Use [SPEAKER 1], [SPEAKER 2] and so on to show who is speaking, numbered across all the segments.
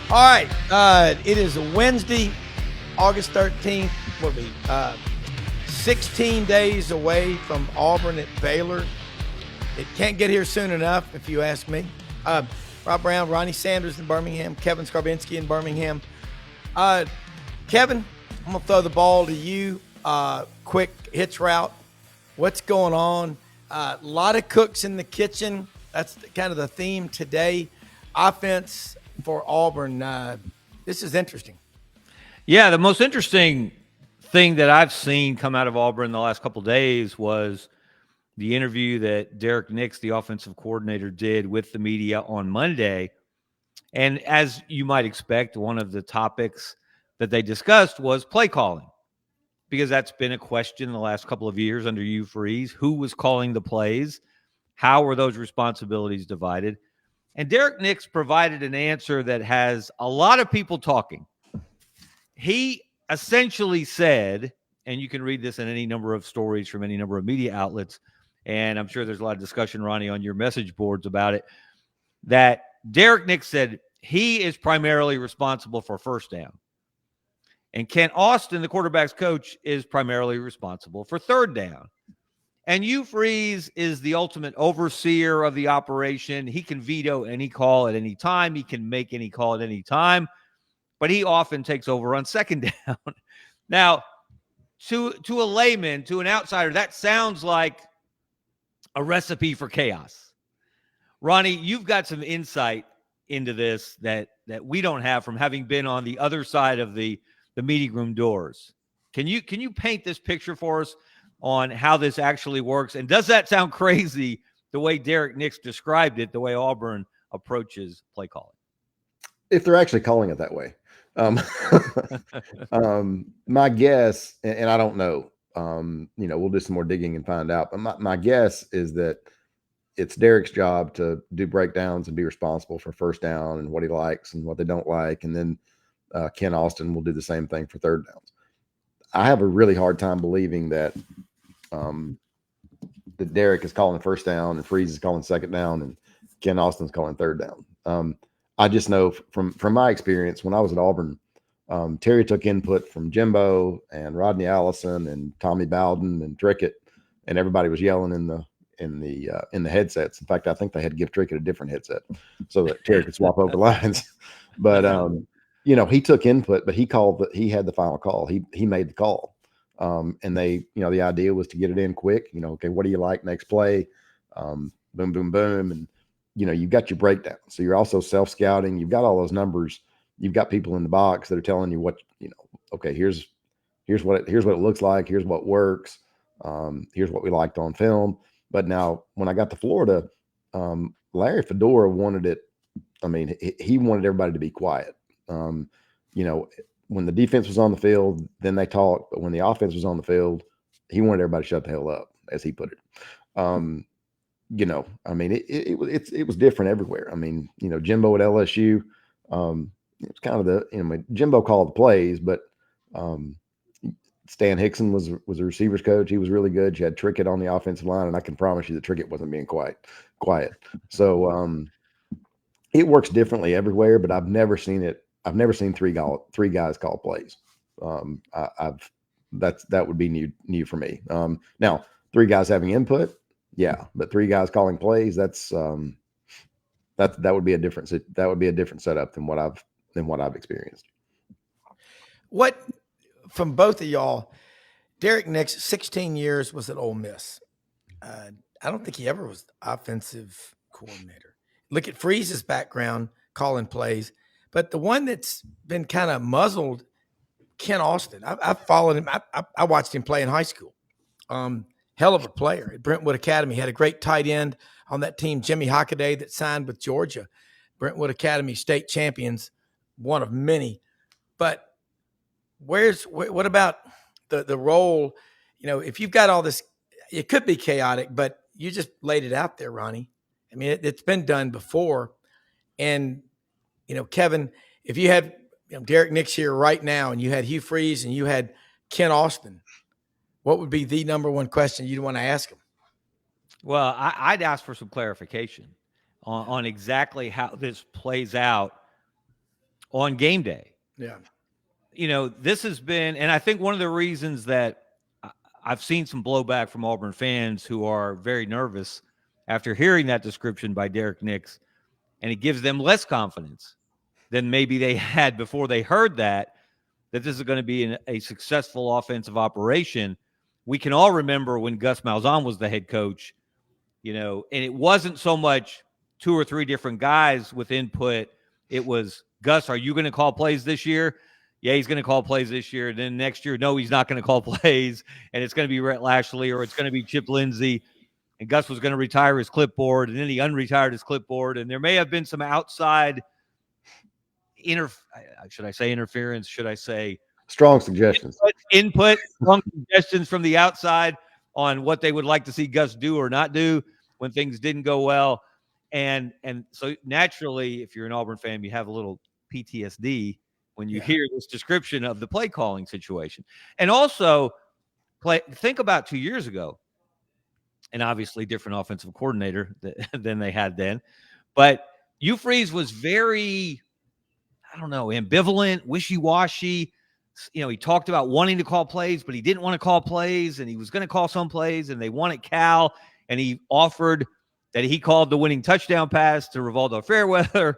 [SPEAKER 1] All right, it is a Wednesday, August 13th. What will be 16 days away from Auburn at Baylor. It can't get here soon enough, if you ask me. Rob Brown, Ronnie Sanders in Birmingham, Kevin Skarbinski in Birmingham. Kevin, I'm going to throw the ball to you. Quick hitch route. What's going on? A lot of cooks in the kitchen. That's kind of the theme today. Offense for Auburn. This is interesting.
[SPEAKER 2] Yeah, the most interesting thing that I've seen come out of Auburn the last couple of days was the interview that Derek Nix, the offensive coordinator, did with the media on Monday. And as you might expect, one of the topics that they discussed was play calling, because that's been a question the last couple of years under Hugh Freeze. Who was calling the plays? How were those responsibilities divided? And Derek Nix provided an answer that has a lot of people talking. He essentially said, and you can read this in any number of stories from any number of media outlets, and I'm sure there's a lot of discussion, Ronnie, on your message boards about it, that Derek Nix said he is primarily responsible for first down. And Kent Austin, the quarterback's coach, is primarily responsible for third down. And Hugh Freeze is the ultimate overseer of the operation. He can veto any call at any time. He can make any call at any time. But he often takes over on second down. Now, to a layman, to an outsider, that sounds like a recipe for chaos. Ronnie, you've got some insight into this that we don't have from having been on the other side of the meeting room doors. Can you paint this picture for us on how this actually works? And does that sound crazy the way Derek Nix described it, the way Auburn approaches play calling?
[SPEAKER 3] If they're actually calling it that way. My guess, and I don't know, we'll do some more digging and find out, but my guess is that it's Derek's job to do breakdowns and be responsible for first down and what he likes and what they don't like. And then Ken Austin will do the same thing for third downs. I have a really hard time believing that that Derek is calling first down and Freeze is calling second down and Ken Austin's calling third down. I just know from my experience when I was at Auburn, Terry took input from Jimbo and Rodney Allison and Tommy Bowden and Trickett, and everybody was yelling in the headsets. In fact, I think they had to give Trickett a different headset so that Terry could swap over lines. But he took input, but he had the final call. He made the call. And they, the idea was to get it in quick, okay, what do you like next play? Boom, boom, boom. And, you've got your breakdown. So you're also self-scouting. You've got all those numbers. You've got people in the box that are telling you what, okay, here's what it looks like. Here's what works. Here's what we liked on film. But now when I got to Florida, Larry Fedora wanted it. I mean, he wanted everybody to be quiet. When the defense was on the field, then they talked. But when the offense was on the field, he wanted everybody to shut the hell up, as he put it. It was different everywhere. I mean, Jimbo at LSU, it's kind of Jimbo called the plays, but Stan Hickson was a receivers coach. He was really good. You had Trickett on the offensive line, and I can promise you that Trickett wasn't being quiet. So it works differently everywhere, but I've never seen it. I've never seen three guys call plays. That would be new for me. Now, three guys having input, yeah, but three guys calling plays, that would be a different setup than what I've experienced.
[SPEAKER 1] What from both of y'all, Derek Nix, 16 years was at Ole Miss. I don't think he ever was offensive coordinator. Look at Freeze's background calling plays, but the one that's been kind of muzzled, Ken Austin. I've followed him. I watched him play in high school. Hell of a player at Brentwood Academy. Had a great tight end on that team, Jimmy Hockaday, that signed with Georgia. Brentwood Academy state champions, one of many. But what about the role? If you've got all this, it could be chaotic, but you just laid it out there, Ronnie. I mean, it's been done before. And, Kevin, if you had Derek Nix here right now and you had Hugh Freeze and you had Ken Austin, what would be the number one question you'd want to ask him?
[SPEAKER 2] Well, I'd ask for some clarification on exactly how this plays out on game day.
[SPEAKER 1] Yeah.
[SPEAKER 2] This has been, and I think one of the reasons that I've seen some blowback from Auburn fans who are very nervous after hearing that description by Derek Nix, and it gives them less confidence than maybe they had before they heard that this is going to be a successful offensive operation. We can all remember when Gus Malzahn was the head coach, and it wasn't so much 2 or 3 different guys with input. It was, Gus, are you going to call plays this year? Yeah, he's going to call plays this year. Then next year, no, he's not going to call plays, and it's going to be Rhett Lashley or it's going to be Chip Lindsey. And Gus was going to retire his clipboard, and then he unretired his clipboard. And there may have been some outside should I say interference? Should I say
[SPEAKER 3] strong suggestions?
[SPEAKER 2] Input, strong suggestions from the outside on what they would like to see Gus do or not do when things didn't go well. And so naturally, if you're an Auburn fan, you have a little PTSD when you hear this description of the play calling situation. And also think about 2 years ago, and obviously different offensive coordinator than they had then. But Hugh Freeze was very, ambivalent, wishy-washy. He talked about wanting to call plays, but he didn't want to call plays, and he was going to call some plays, and they wanted Cal, and he offered that he called the winning touchdown pass to Rivaldo Fairweather.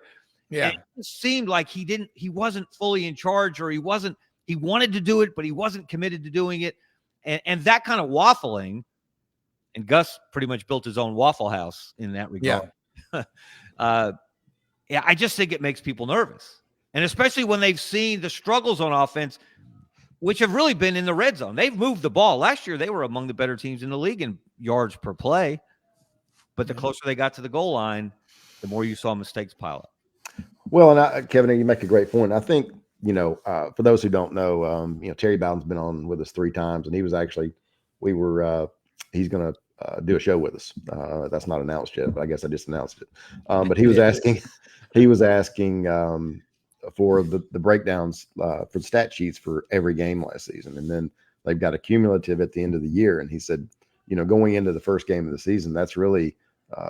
[SPEAKER 1] Yeah.
[SPEAKER 2] And it seemed like he wasn't fully in charge, or he wanted to do it, but he wasn't committed to doing it. And that kind of waffling, and Gus pretty much built his own Waffle House in that regard. Yeah. I just think it makes people nervous. And especially when they've seen the struggles on offense, which have really been in the red zone. They've moved the ball. Last year, they were among the better teams in the league in yards per play. But the closer they got to the goal line, the more you saw mistakes pile up.
[SPEAKER 3] Well, and Kevin, you make a great point. I think, for those who don't know, Terry Bowden's been on with us 3 times, and he was actually, he's going to do a show with us. That's not announced yet, but I guess I just announced it. But he was asking for the breakdowns for the stat sheets for every game last season. And then they've got a cumulative at the end of the year. And he said, going into the first game of the season, that's really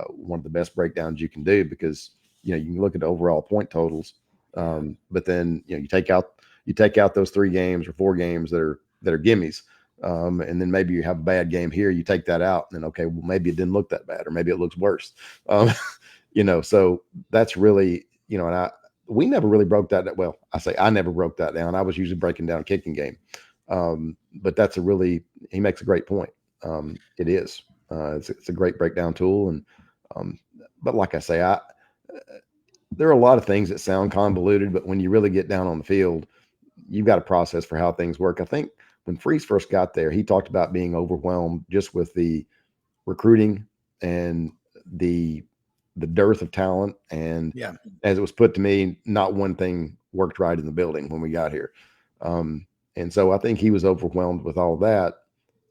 [SPEAKER 3] one of the best breakdowns you can do, because, you can look at the overall point totals. But then, you take out those 3 games or 4 games that are gimmies. And then maybe you have a bad game here, you take that out, and then, okay, well, maybe it didn't look that bad, or maybe it looks worse. So that's really, and we never really broke that. Well, I never broke that down. I was usually breaking down a kicking game. But that's he makes a great point. It is, it's a great breakdown tool. And, but like I say, there are a lot of things that sound convoluted, but when you really get down on the field, you've got a process for how things work. I think when Freeze first got there, he talked about being overwhelmed just with the recruiting and the dearth of talent. And as it was put to me, not one thing worked right in the building when we got here. And so I think he was overwhelmed with all that,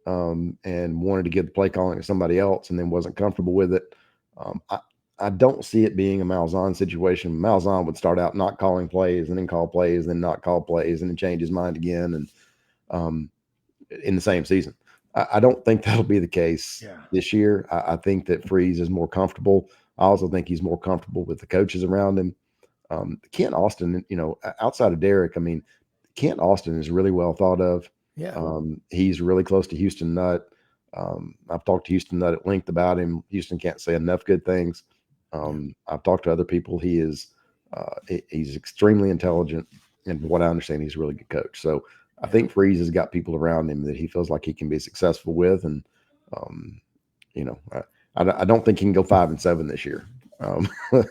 [SPEAKER 3] and wanted to give the play calling to somebody else, and then wasn't comfortable with it. I don't see it being a Malzahn situation. Malzahn would start out not calling plays, and then call plays, then not call plays, and then change his mind again. And in the same season, I don't think that'll be the case this year. I think that Freeze is more comfortable. I also think he's more comfortable with the coaches around him. Kent Austin, outside of Derek, Kent Austin is really well thought of.
[SPEAKER 1] Yeah.
[SPEAKER 3] He's really close to Houston Nutt. I've talked to Houston Nutt at length about him. Houston can't say enough good things. I've talked to other people. He's extremely intelligent, and from what I understand, he's a really good coach. So I think Freeze has got people around him that he feels like he can be successful with. And, I don't think he can go 5-7 this year.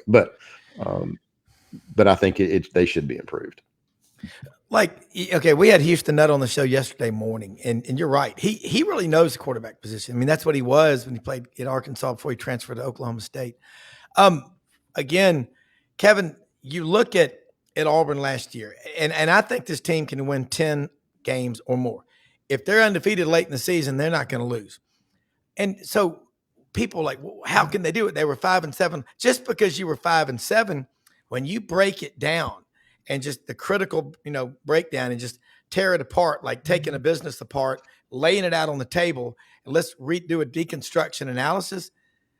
[SPEAKER 3] But I think they should be improved.
[SPEAKER 1] We had Houston Nutt on the show yesterday morning, and you're right. He really knows the quarterback position. That's what he was when he played in Arkansas before he transferred to Oklahoma State. Again, Kevin, you look at Auburn last year, and I think this team can win 10 games or more. If they're undefeated late in the season, they're not going to lose. And so people are like, well, how can they do it? They were 5-7. Just because you were 5-7, when you break it down, and just the critical, breakdown and just tear it apart, like taking a business apart, laying it out on the table, and let's do a deconstruction analysis.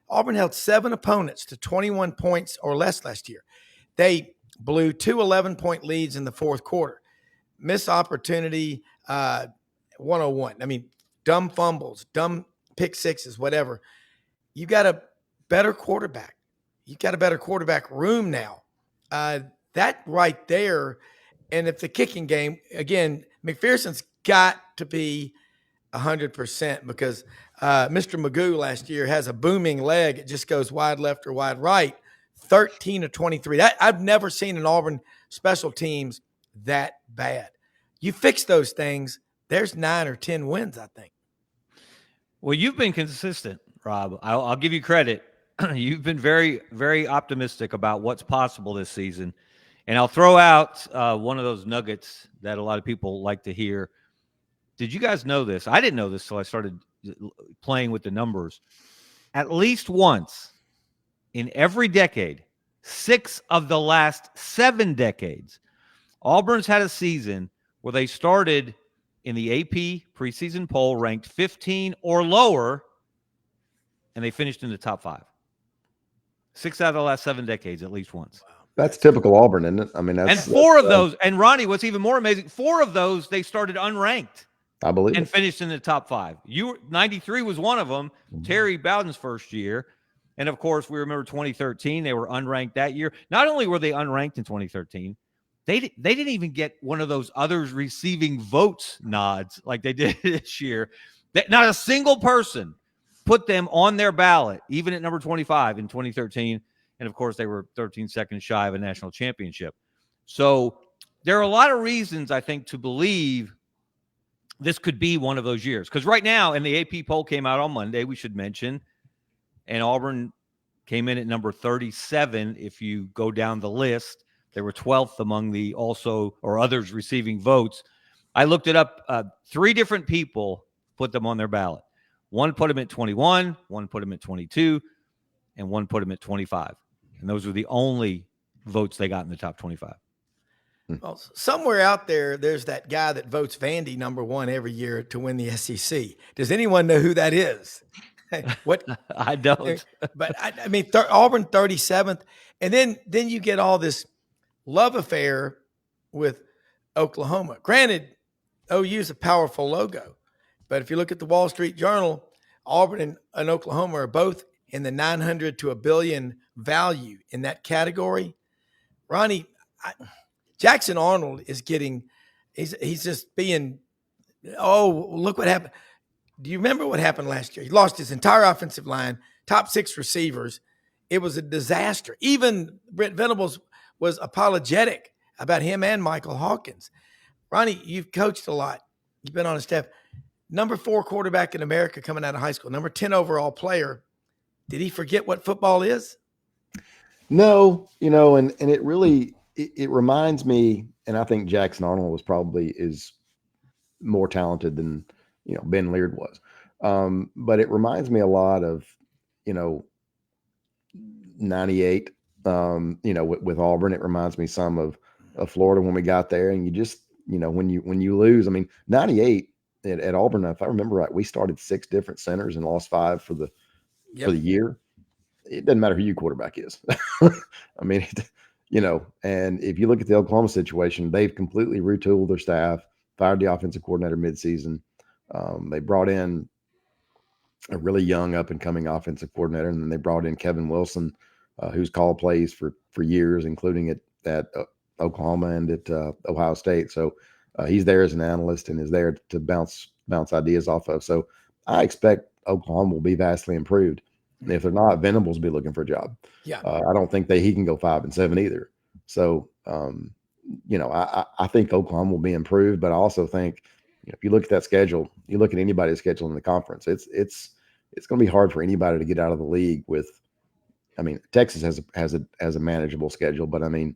[SPEAKER 1] Auburn held 7 opponents to 21 points or less last year. They blew 2 11-point leads in the fourth quarter. Missed opportunity, 101. I mean, dumb fumbles, dumb pick sixes, whatever. You got a better quarterback. You got a better quarterback room now. That right there. And if the kicking game, again, McPherson's got to be 100% because Mr. Magoo last year has a booming leg. It just goes wide left or wide right. 13 of 23. I've never seen an Auburn special teams that bad. You fix those things, there's 9 or 10 wins, I think.
[SPEAKER 2] Well, you've been consistent, Rob. I'll give you credit. You've been very, very optimistic about what's possible this season. And I'll throw out one of those nuggets that a lot of people like to hear. Did you guys know this? I didn't know this until I started playing with the numbers. At least once in every decade, 6 of the last 7 decades, Auburn's had a season where they started in the AP preseason poll ranked 15 or lower, and they finished in the top 5. 6 out of the last 7 decades, at least once.
[SPEAKER 1] Wow.
[SPEAKER 3] That's typical Auburn, isn't it? I mean,
[SPEAKER 2] and 4 of those, and Ronnie, what's even more amazing, 4 of those they started unranked.
[SPEAKER 3] I believe
[SPEAKER 2] and finished in the top 5. 93 was one of them. Terry Bowden's first year. And of course, we remember 2013. They were unranked that year. Not only were they unranked in 2013, they didn't even get one of those others receiving votes nods like they did this year. Not a single person put them on their ballot, even at number 25 in 2013. And of course, they were 13 seconds shy of a national championship. So there are a lot of reasons, I think, to believe this could be one of those years. Because right now, and the AP poll came out on Monday, we should mention, and Auburn came in at number 37. If you go down the list, they were 12th among the also or others receiving votes. I looked it up. 3 different people put them on their ballot. One put them at 21, one put them at 22, and one put them at 25. And those were the only votes they got in the top 25.
[SPEAKER 1] Well, somewhere out there, there's that guy that votes Vandy number 1 every year to win the SEC. Does anyone know who that is? What?
[SPEAKER 2] I don't.
[SPEAKER 1] But I mean, Auburn 37th, and then you get all this love affair with Oklahoma. Granted, OU is a powerful logo, but if you look at the Wall Street Journal, Auburn and Oklahoma are both in the 900 to $1 billion value in that category. Ronnie, Jackson Arnold is getting, he's just being, look what happened. Do you remember what happened last year? He lost his entire offensive line, top 6 receivers. It was a disaster. Even Brent Venables was apologetic about him and Michael Hawkins. Ronnie, you've coached a lot. You've been on a staff. Number 4 quarterback in America coming out of high school, number 10 overall player. Did he forget what football is?
[SPEAKER 3] No, and it really, it reminds me, and I think Jackson Arnold is more talented than, Ben Leard was. But it reminds me a lot of, 98, with Auburn. It reminds me some of Florida when we got there. And you just, when you lose, I mean, 98 at Auburn, if I remember right, we started 6 different centers and lost 5 for the year. It doesn't matter who your quarterback is. I mean, and if you look at the Oklahoma situation, they've completely retooled their staff, fired the offensive coordinator midseason. They brought in a really young up-and-coming offensive coordinator, and then they brought in Kevin Wilson, who's called plays for years, including at Oklahoma and at Ohio State. So he's there as an analyst and is there to bounce ideas off of. So I expect Oklahoma will be vastly improved. And if they're not, Venables will be looking for a job.
[SPEAKER 1] Yeah,
[SPEAKER 3] I don't think he can go 5-7 either. So I think Oklahoma will be improved, but I also think if you look at that schedule, you look at anybody's schedule in the conference, it's going to be hard for anybody to get out of the league with. I mean, Texas has a manageable schedule, but I mean,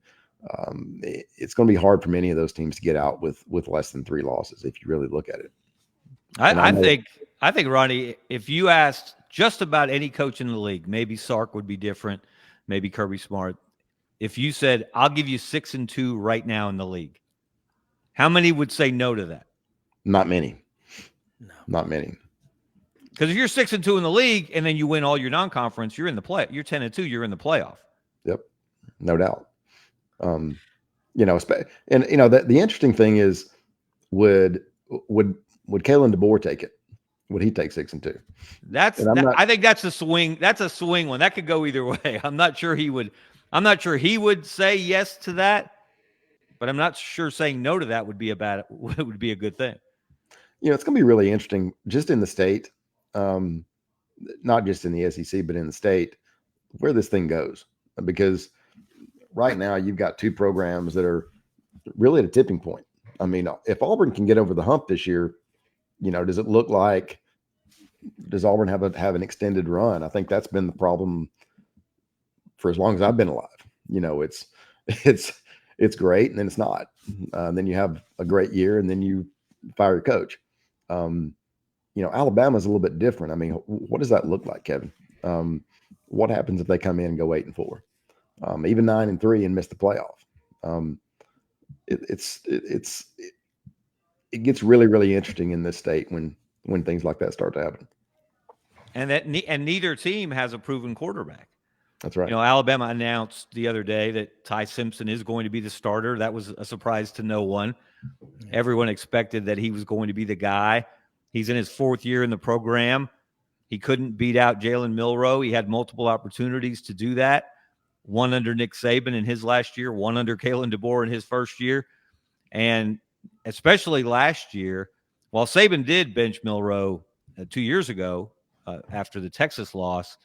[SPEAKER 3] it's going to be hard for many of those teams to get out with less than 3 losses if you really look at it.
[SPEAKER 2] I think Ronnie, if you asked just about any coach in the league, maybe Sark would be different, maybe Kirby Smart. if you said, I'll give you 6-2 right now in the league, how many would say no to that?
[SPEAKER 3] Not many.
[SPEAKER 1] No.
[SPEAKER 3] Not many.
[SPEAKER 2] Because if you're 6-2 in the league and then you win all your non-conference, you're in the play. You're 10-2. You're in the playoff.
[SPEAKER 3] Yep, no doubt. And the interesting thing is, would Kalen DeBoer take it? Would he take 6-2?
[SPEAKER 2] I think that's a swing. That's a swing one. That could go either way. I'm not sure he would say yes to that, but I'm not sure saying no to that would be a good thing.
[SPEAKER 3] It's going to be really interesting just in the state, not just in the SEC, but in the state, where this thing goes. Because right now you've got two programs that are really at a tipping point. I mean, if Auburn can get over the hump this year, does it look like, does Auburn have an extended run? I think that's been the problem for as long as I've been alive. It's great, and then it's not. Then you have a great year, and then you fire your coach. Alabama's a little bit different. I mean, what does that look like, Kevin? What happens if they come in and go 8-4, even 9-3 and miss the playoff? It gets really, really interesting in this state when things like that start to happen.
[SPEAKER 2] And neither team has a proven quarterback.
[SPEAKER 3] That's right.
[SPEAKER 2] Alabama announced the other day that Ty Simpson is going to be the starter. That was a surprise to no one. Everyone expected that he was going to be the guy. He's in his fourth year in the program. He couldn't beat out Jalen Milroe. He had multiple opportunities to do that. One under Nick Saban in his last year, one under Kalen DeBoer in his first year. And especially last year, while Saban did bench Milroe 2 years ago after the Texas loss,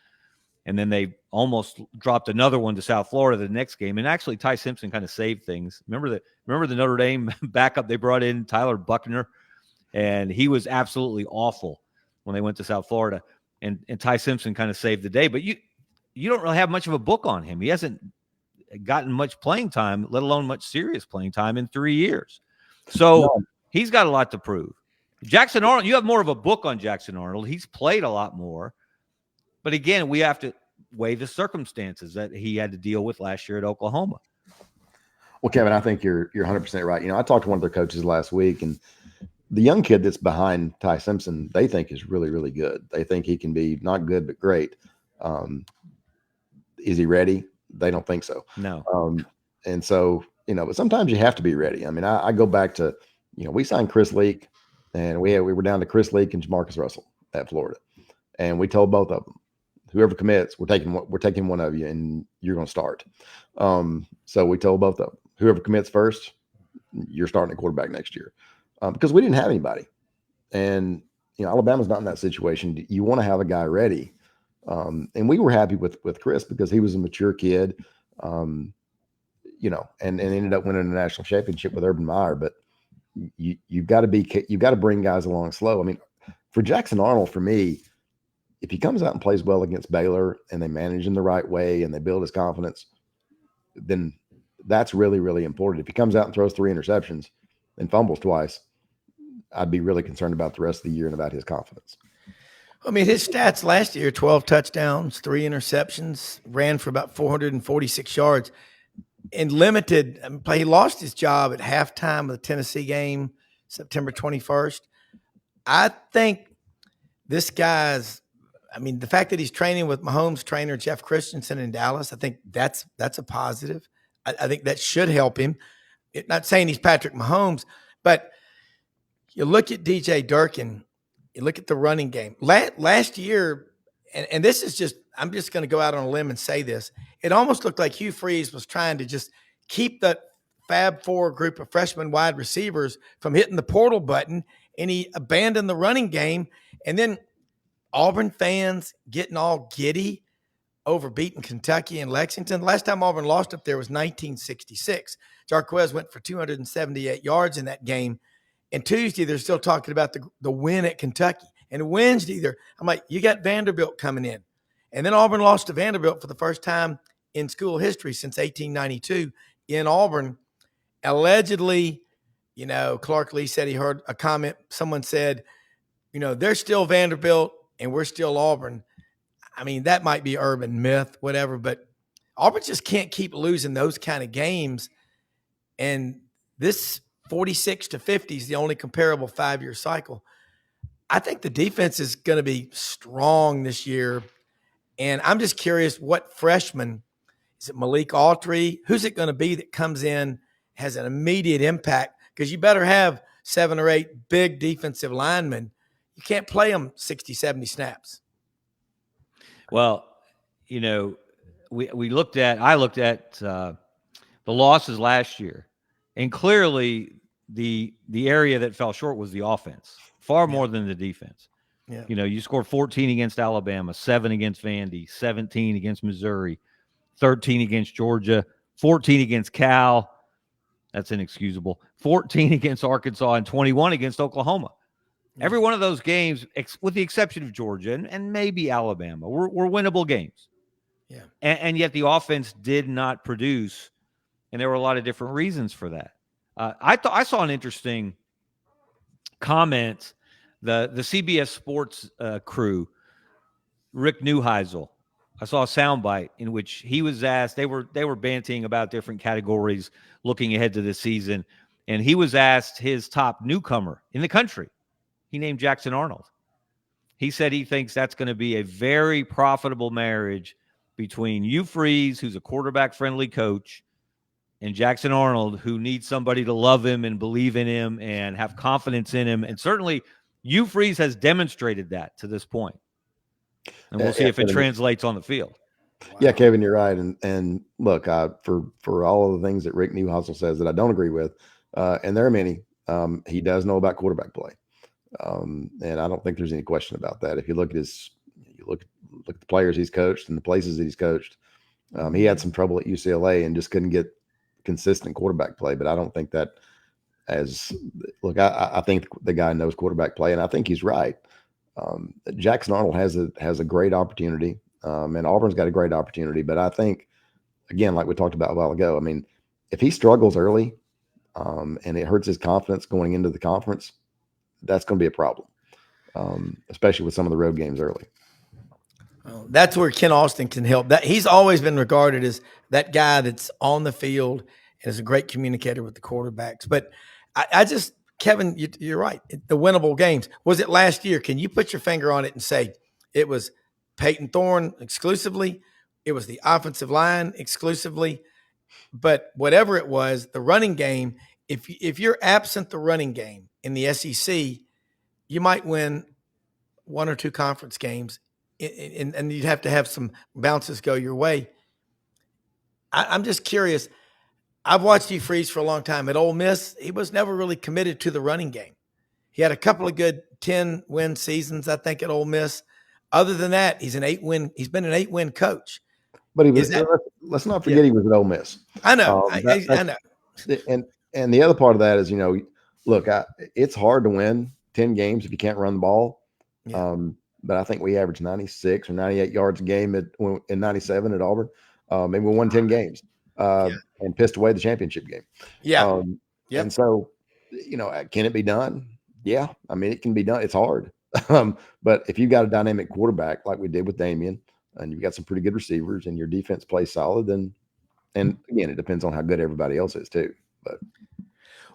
[SPEAKER 2] and then they almost dropped another one to South Florida the next game. And actually, Ty Simpson kind of saved things. Remember the Notre Dame backup they brought in, Tyler Buckner, and he was absolutely awful when they went to South Florida. And Ty Simpson kind of saved the day. But you don't really have much of a book on him. He hasn't gotten much playing time, let alone much serious playing time in 3 years. So he's got a lot to prove. Jackson Arnold, you have more of a book on Jackson Arnold. He's played a lot more. But again, we have to weigh the circumstances that he had to deal with last year at Oklahoma.
[SPEAKER 3] Well, Kevin, I think you're 100% right. I talked to one of their coaches last week, and the young kid that's behind Ty Simpson, they think is really, really good. They think he can be not good, but great. Is he ready? They don't think so.
[SPEAKER 2] No.
[SPEAKER 3] And so, but sometimes you have to be ready. I mean, I go back to, we signed Chris Leak, and we were down to Chris Leak and Jamarcus Russell at Florida. And we told both of them, whoever commits, we're taking one of you, and you're going to start. So we told both of them, whoever commits first, you're starting a quarterback next year, because we didn't have anybody. And Alabama's not in that situation. You want to have a guy ready, and we were happy with Chris because he was a mature kid, and ended up winning a national championship with Urban Meyer. But you've got to bring guys along slow. I mean, for Jackson Arnold, for me, if he comes out and plays well against Baylor and they manage him the right way and they build his confidence, then that's really, really important. If he comes out and throws 3 interceptions and fumbles twice, I'd be really concerned about the rest of the year and about his confidence.
[SPEAKER 1] I mean, his stats last year, 12 touchdowns, 3 interceptions, ran for about 446 yards, and limited play. He lost his job at halftime of the Tennessee game, September 21st. I think this guy's, the fact that he's training with Mahomes' trainer, Jeff Christensen, in Dallas, I think that's a positive. I think that should help him. Not saying he's Patrick Mahomes, but you look at DJ Durkin, you look at the running game. Last year, and this is just, I'm just going to go out on a limb and say this, it almost looked like Hugh Freeze was trying to just keep the Fab Four group of freshman wide receivers from hitting the portal button, and he abandoned the running game. And then Auburn fans getting all giddy over beating Kentucky and Lexington. The last time Auburn lost up there was 1966. Jarquez went for 278 yards in that game. And Tuesday, they're still talking about the win at Kentucky. And Wednesday, I'm like, you got Vanderbilt coming in. And then Auburn lost to Vanderbilt for the first time in school history since 1892 in Auburn. Allegedly, Clark Lee said he heard a comment. Someone said, they're still Vanderbilt and we're still Auburn. I mean, that might be urban myth, whatever, but Auburn just can't keep losing those kind of games. And this 46-50 is the only comparable 5-year cycle. I think the defense is going to be strong this year. And I'm just curious what freshman, is it Malik Autry? Who's it going to be that comes in, has an immediate impact? Because you better have 7 or 8 big defensive linemen. You can't play them 60, 70 snaps.
[SPEAKER 2] Well, I looked at the losses last year, and clearly the area that fell short was the offense, far more than the defense.
[SPEAKER 1] Yeah.
[SPEAKER 2] You scored 14 against Alabama, 7 against Vandy, 17 against Missouri, 13 against Georgia, 14 against Cal. That's inexcusable. 14 against Arkansas and 21 against Oklahoma. Every one of those games, with the exception of Georgia and maybe Alabama, were winnable games.
[SPEAKER 1] Yeah.
[SPEAKER 2] And yet the offense did not produce, and there were a lot of different reasons for that. I saw an interesting comment. The CBS Sports crew, Rick Neuheisel, I saw a soundbite in which he was asked, they were banting about different categories looking ahead to this season, and he was asked his top newcomer in the country. He named Jackson Arnold. He said he thinks that's going to be a very profitable marriage between Hugh Freeze, who's a quarterback-friendly coach, and Jackson Arnold, who needs somebody to love him and believe in him and have confidence in him. And certainly Hugh Freeze has demonstrated that to this point. And we'll see if it translates on the field.
[SPEAKER 3] Wow. Yeah, Kevin, you're right. And look, for all of the things that Rick Neuheisel says that I don't agree with, and there are many, he does know about quarterback play. And I don't think there's any question about that. If you look at look at the players he's coached and the places that he's coached, he had some trouble at UCLA and just couldn't get consistent quarterback play. But I don't think that I think the guy knows quarterback play, and I think he's right. Jackson Arnold has a great opportunity, and Auburn's got a great opportunity. But I think, again, like we talked about a while ago, I mean, if he struggles early, and it hurts his confidence going into the conference, that's going to be a problem, especially with some of the road games early.
[SPEAKER 1] Oh, that's where Ken Austin can help. That he's always been regarded as that guy that's on the field and is a great communicator with the quarterbacks. But I just, Kevin, you're right. The winnable games. Was it last year? Can you put your finger on it and say it was Peyton Thorne exclusively? It was the offensive line exclusively. But whatever it was, the running game, if you're absent the running game in the SEC, you might win 1 or 2 conference games, and you'd have to have some bounces go your way. I'm just curious. I've watched Hugh Freeze for a long time. At Ole Miss, he was never really committed to the running game. He had a couple of good 10-win seasons, I think, at Ole Miss. Other than that, he's been an 8-win coach.
[SPEAKER 3] But he was. Let's not forget he was at Ole Miss.
[SPEAKER 1] I know. I know.
[SPEAKER 3] And the other part of that is, look, it's hard to win 10 games if you can't run the ball. Yeah. But I think we averaged 96 or 98 yards a game in 97 at Auburn. Maybe we won 10 games and pissed away the championship game.
[SPEAKER 1] Yeah.
[SPEAKER 3] And so, can it be done? Yeah. I mean, it can be done. It's hard. But if you've got a dynamic quarterback like we did with Damian, and you've got some pretty good receivers and your defense plays solid, then, and again, it depends on how good everybody else is too. But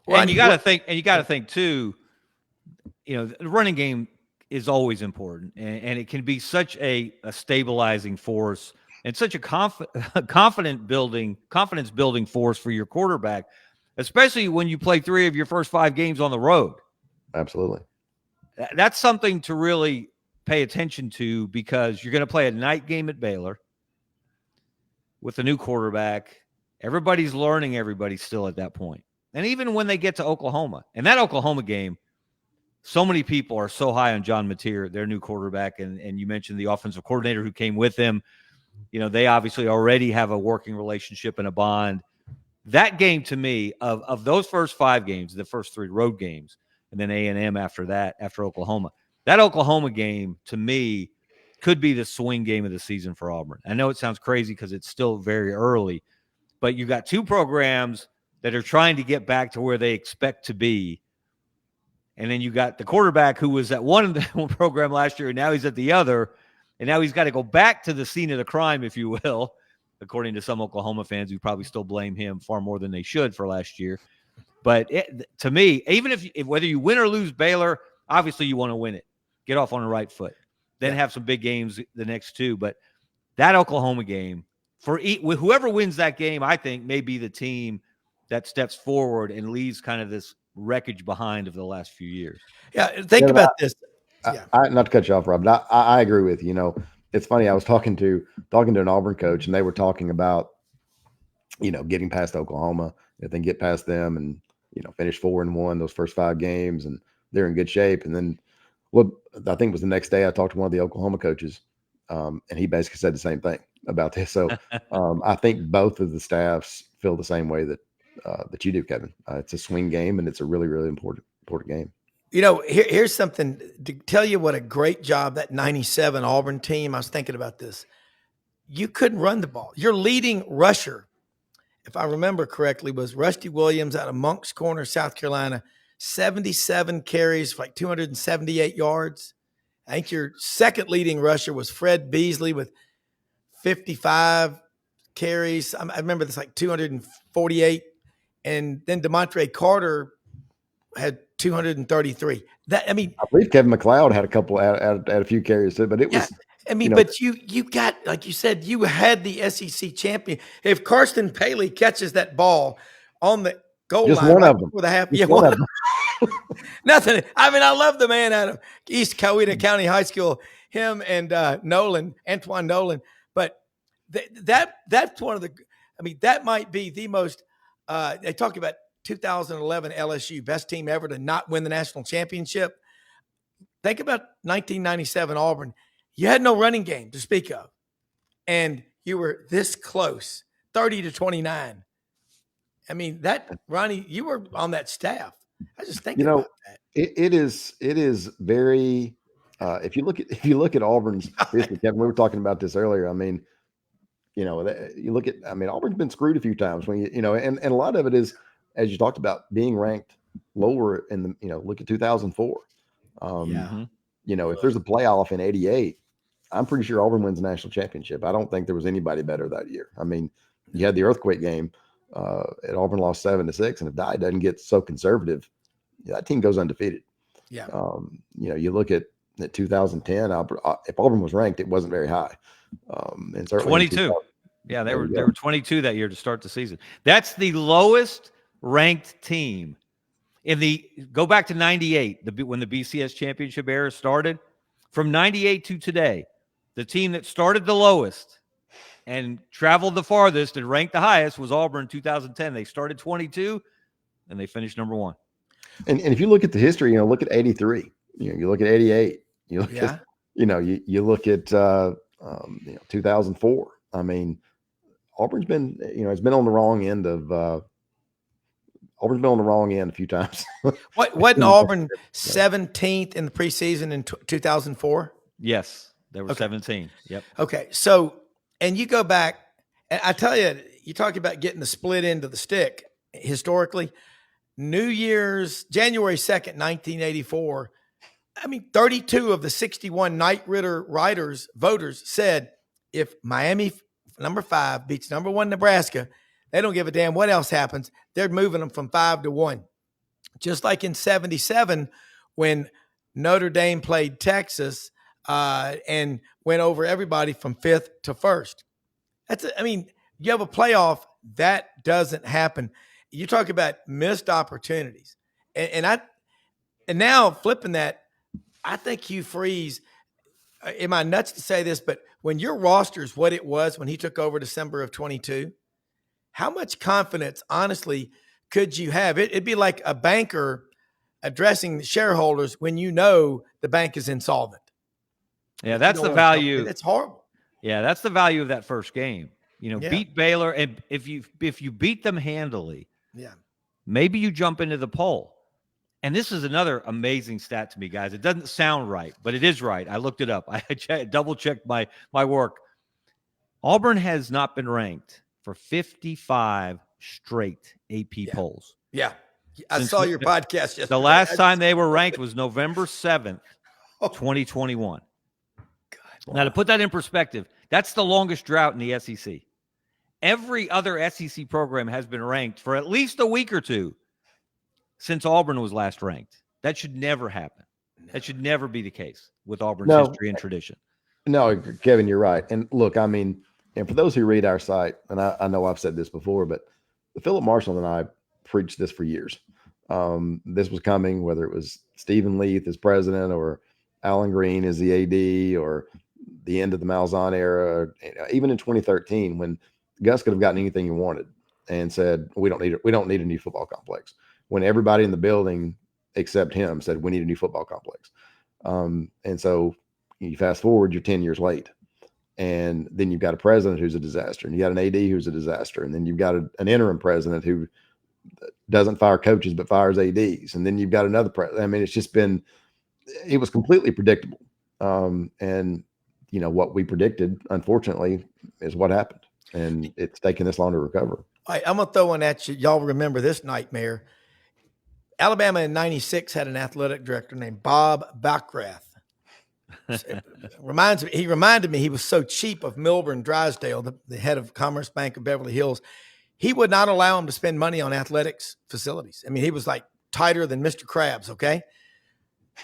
[SPEAKER 2] and you got to think too, the running game is always important, and it can be such a stabilizing force and such a confidence building force for your quarterback, especially when you play 3 of your first 5 games on the road.
[SPEAKER 3] Absolutely.
[SPEAKER 2] That's something to really pay attention to, because you're going to play a night game at Baylor with a new quarterback. Everybody's learning everybody still at that point. And even when they get to Oklahoma, and that Oklahoma game, so many people are so high on John Mateer, their new quarterback. And you mentioned the offensive coordinator who came with him. They obviously already have a working relationship and a bond. That game, to me, of those first 5 games, the first 3 road games, and then A&M after that, after Oklahoma, that Oklahoma game, to me, could be the swing game of the season for Auburn. I know it sounds crazy because it's still very early, but you've got 2 programs that are trying to get back to where they expect to be. And then you got the quarterback who was at one program last year, and now he's at the other, and now he's got to go back to the scene of the crime, if you will, according to some Oklahoma fans who probably still blame him far more than they should for last year. But to me, even if whether you win or lose Baylor, obviously you want to win it. Get off on the right foot. Then have some big games the next two. But that Oklahoma game, for whoever wins that game, I think may be the team that steps forward and leaves kind of this wreckage behind of the last few years.
[SPEAKER 1] Yeah, think about this.
[SPEAKER 3] I, not to cut you off, Rob, but I agree with you. You know, it's funny. I was talking to an Auburn coach, and they were talking about, you know, getting past Oklahoma, if they can get past them, and you know, finish 4-1 those first 5 games, and they're in good shape. And then, well, I think it was the next day I talked to one of the Oklahoma coaches, and he basically said the same thing about this. So I think both of the staffs feel the same way that you do, Kevin. It's a swing game, and it's a really, really important game.
[SPEAKER 1] You know, here's something to tell you what a great job that 97 Auburn team. I was thinking about this. You couldn't run the ball. Your leading rusher, if I remember correctly, was Rusty Williams out of Moncks Corner, South Carolina, 77 carries for like 278 yards. I think your second leading rusher was Fred Beasley with 55 carries. I remember this, like 248. And then DeMontre Carter had 233. I
[SPEAKER 3] believe Kevin McLeod had a couple, had a few carries too, but it was.
[SPEAKER 1] I mean, but you got, like you said, you had the SEC champion. If Karsten Paley catches that ball on the goal
[SPEAKER 3] just
[SPEAKER 1] line
[SPEAKER 3] one of them
[SPEAKER 1] for the half,
[SPEAKER 3] one of them.
[SPEAKER 1] Nothing. I mean, I love the man out of East Coweta County High School, him and Antoine Nolan. But that's one of the. I mean, that might be the most. They talk about 2011 LSU, best team ever to not win the national championship. Think about 1997 Auburn. You had no running game to speak of, and you were this close, 30-29. I mean, that, Ronnie, you were on that staff. I just think about that.
[SPEAKER 3] It is very. If you look at Auburn's history, Kevin, we were talking about this earlier. I mean, you know, you look at. I mean, Auburn's been screwed a few times when you know, and a lot of it is, as you talked about, being ranked lower in the. You know, look at 2004. You know, if there's a playoff in '88. I'm pretty sure Auburn wins the national championship. I don't think there was anybody better that year. I mean, you had the earthquake game at Auburn lost 7-6, and if Dye doesn't get so conservative, that team goes undefeated.
[SPEAKER 1] Yeah.
[SPEAKER 3] You know, you look at 2010. If Auburn was ranked, it wasn't very high. And
[SPEAKER 2] 22. Yeah, they were 22 that year to start the season. That's the lowest ranked team go back to 98, when the BCS championship era started. From 98 to today, the team that started the lowest and traveled the farthest and ranked the highest was Auburn in 2010. They started 22 and they finished number 1.
[SPEAKER 3] And if you look at the history, you know, look at 83, you know, you look at 88, you look at, you know, you look at, 2004. I mean, Auburn's been, you know, it's been on the wrong end of, Auburn's been on the wrong end a few times.
[SPEAKER 1] Wasn't Auburn 17th in the preseason in 2004?
[SPEAKER 2] Yes, they were 17. Yep.
[SPEAKER 1] Okay, so, and you go back, and I tell you, you talk about getting the split end of the stick historically. New Year's, January 2nd, 1984, I mean, 32 of the 61 Knight Ridder voters said if Miami, number 5, beats number 1 Nebraska, they don't give a damn what else happens. They're moving them from 5 to 1. Just like in 77 when Notre Dame played Texas and went over everybody from 5th to 1st. You have a playoff, that doesn't happen. You talk about missed opportunities. And now flipping that, I think Hugh Freeze, am I nuts to say this, but when your roster is what it was when he took over December of 22, how much confidence, honestly, could you have? It'd be like a banker addressing the shareholders when you know the bank is insolvent.
[SPEAKER 2] Yeah, that's the value.
[SPEAKER 1] It's horrible.
[SPEAKER 2] Yeah, that's the value of that first game. You know, beat Baylor, and if you beat them handily, maybe you jump into the poll. And this is another amazing stat to me, guys. It doesn't sound right, but it is right. I looked it up. I double-checked my work. Auburn has not been ranked for 55 straight AP polls.
[SPEAKER 1] Yeah. I saw your podcast yesterday.
[SPEAKER 2] The last time they were ranked was November 7th, 2021. God, wow. Now, to put that in perspective, that's the longest drought in the SEC. Every other SEC program has been ranked for at least a week or two since Auburn was last ranked. That should never happen. That should never be the case with Auburn's
[SPEAKER 3] No,
[SPEAKER 2] history and tradition.
[SPEAKER 3] no, Kevin, you're right. And look, I mean, and for those who read our site, and I know I've said this before, but Philip Marshall and I preached this for years. This was coming, whether it was Stephen Leith as president or Alan Green as the AD or the end of the Malzahn era, even in 2013, when Gus could have gotten anything he wanted and said, we don't need a new football complex. When everybody in the building except him said, we need a new football complex. And so you fast forward, you're 10 years late. And then you've got a president who's a disaster, and you got an AD who's a disaster. And then you've got an interim president who doesn't fire coaches, but fires ADs. And then you've got another president. I mean, it was completely predictable. And what we predicted, unfortunately, is what happened. And it's taken this long to recover.
[SPEAKER 1] All right, I'm going to throw one at you. Y'all remember this nightmare. Alabama in 96 had an athletic director named Bob Backrath. He reminded me he was so cheap of Milburn Drysdale, the head of Commerce Bank of Beverly Hills. He would not allow him to spend money on athletics facilities. I mean, he was like tighter than Mr. Krabs, okay?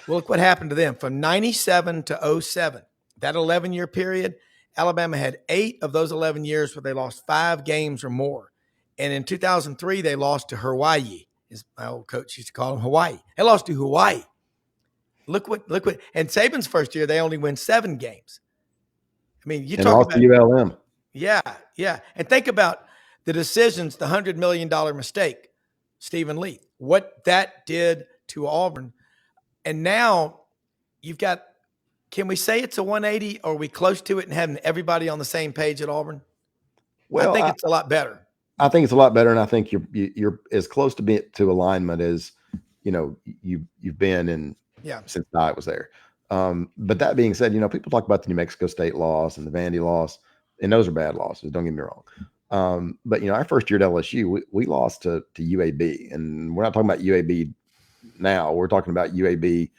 [SPEAKER 1] Well, look what happened to them. From 97 to 07, that 11-year period, Alabama had 8 of those 11 years where they lost 5 games or more. And in 2003, they lost to Hawaii. As my old coach used to call them, Hawaii. They lost to Hawaii. Look what, and Saban's first year, they only win 7 games. I mean, you talk about
[SPEAKER 3] ULM.
[SPEAKER 1] Yeah. And think about the decisions, the $100 million mistake, Stephen Leith, what that did to Auburn. And now you've got, can we say it's a 180, or are we close to it and having everybody on the same page at Auburn? Well, I think it's a lot better.
[SPEAKER 3] I think it's a lot better, and I think you're as close to alignment as you've been in since I was there. But that being said, people talk about the New Mexico State loss and the Vandy loss, and those are bad losses. Don't get me wrong. But our first year at LSU, we lost to UAB, and we're not talking about UAB now. We're talking about UAB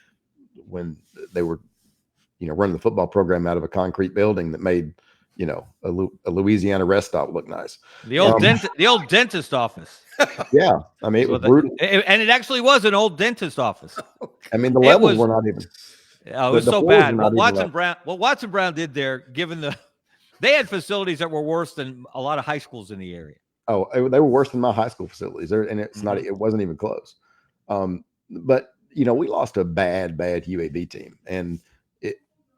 [SPEAKER 3] when they were running the football program out of a concrete building that made a Louisiana rest stop look nice.
[SPEAKER 2] The old dentist office.
[SPEAKER 3] Yeah, I mean, it was brutal,
[SPEAKER 2] and it actually was an old dentist office.
[SPEAKER 3] I mean, the levels were not even.
[SPEAKER 2] Oh, it was so bad. What Watson Brown did there, they had facilities that were worse than a lot of high schools in the area.
[SPEAKER 3] Oh, they were worse than my high school facilities, and it wasn't even close. But we lost to a bad UAB team,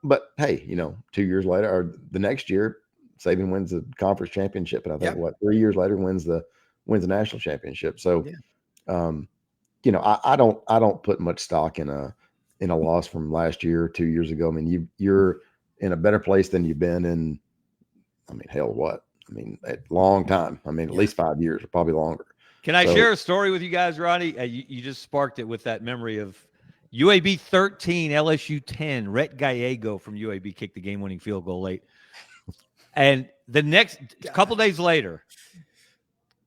[SPEAKER 3] but hey, 2 years later, or the next year, Saban wins the conference championship, and I think 3 years later wins the national championship. So, I don't put much stock in a loss from last year or 2 years ago. I mean, you're in a better place than you've been in. I mean, hell, what? I mean, a long time. I mean, at least 5 years, or probably longer.
[SPEAKER 2] Can I share a story with you guys, Ronnie? You just sparked it with that memory of UAB 13, LSU 10. Rhett Gallego from UAB kicked the game-winning field goal late. And the next couple days later,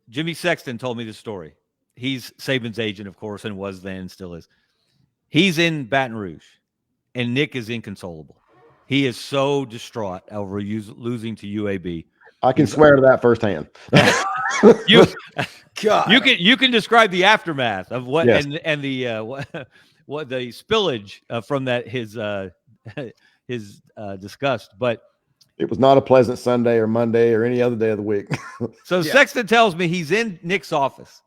[SPEAKER 2] Jimmy Sexton told me the story. He's Saban's agent, of course, and was then, still is. He's in Baton Rouge, and Nick is inconsolable. He is so distraught over losing to UAB.
[SPEAKER 3] I can swear to that firsthand.
[SPEAKER 2] You can describe the aftermath of what and the what the spillage from that his disgust, but
[SPEAKER 3] it was not a pleasant Sunday or Monday or any other day of the week.
[SPEAKER 2] So Sexton tells me he's in Nick's office,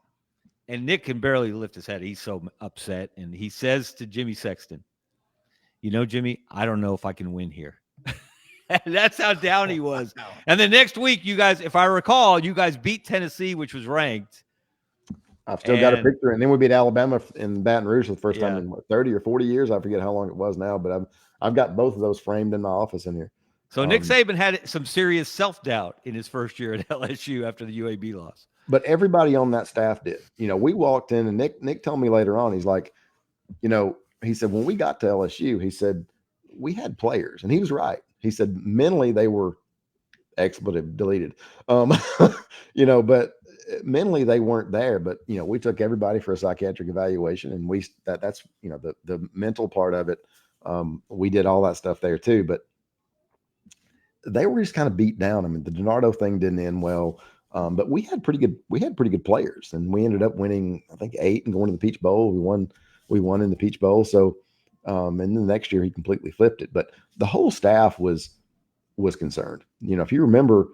[SPEAKER 2] and Nick can barely lift his head. He's so upset, and he says to Jimmy Sexton, Jimmy, I don't know if I can win here. That's how down he was. And the next week, you guys, if I recall, you guys beat Tennessee, which was ranked.
[SPEAKER 3] I've still got a picture. And then we beat Alabama in Baton Rouge for the first time in 30 or 40 years. I forget how long it was now, but I've got both of those framed in my office in here.
[SPEAKER 2] So Nick Saban had some serious self-doubt in his first year at LSU after the UAB loss.
[SPEAKER 3] But everybody on that staff did. We walked in, and Nick told me later on, he's like, he said, when we got to LSU, he said, we had players. And he was right. He said, mentally, they were expletive deleted. But mentally they weren't there. But, we took everybody for a psychiatric evaluation, and that's the mental part of it. We did all that stuff there too, but they were just kind of beat down. I mean, the DiNardo thing didn't end well. But we had pretty good players, and we ended up winning, I think, 8 and going to the Peach Bowl. We won in the Peach Bowl. So, and then the next year he completely flipped it. But the whole staff was concerned. If you remember,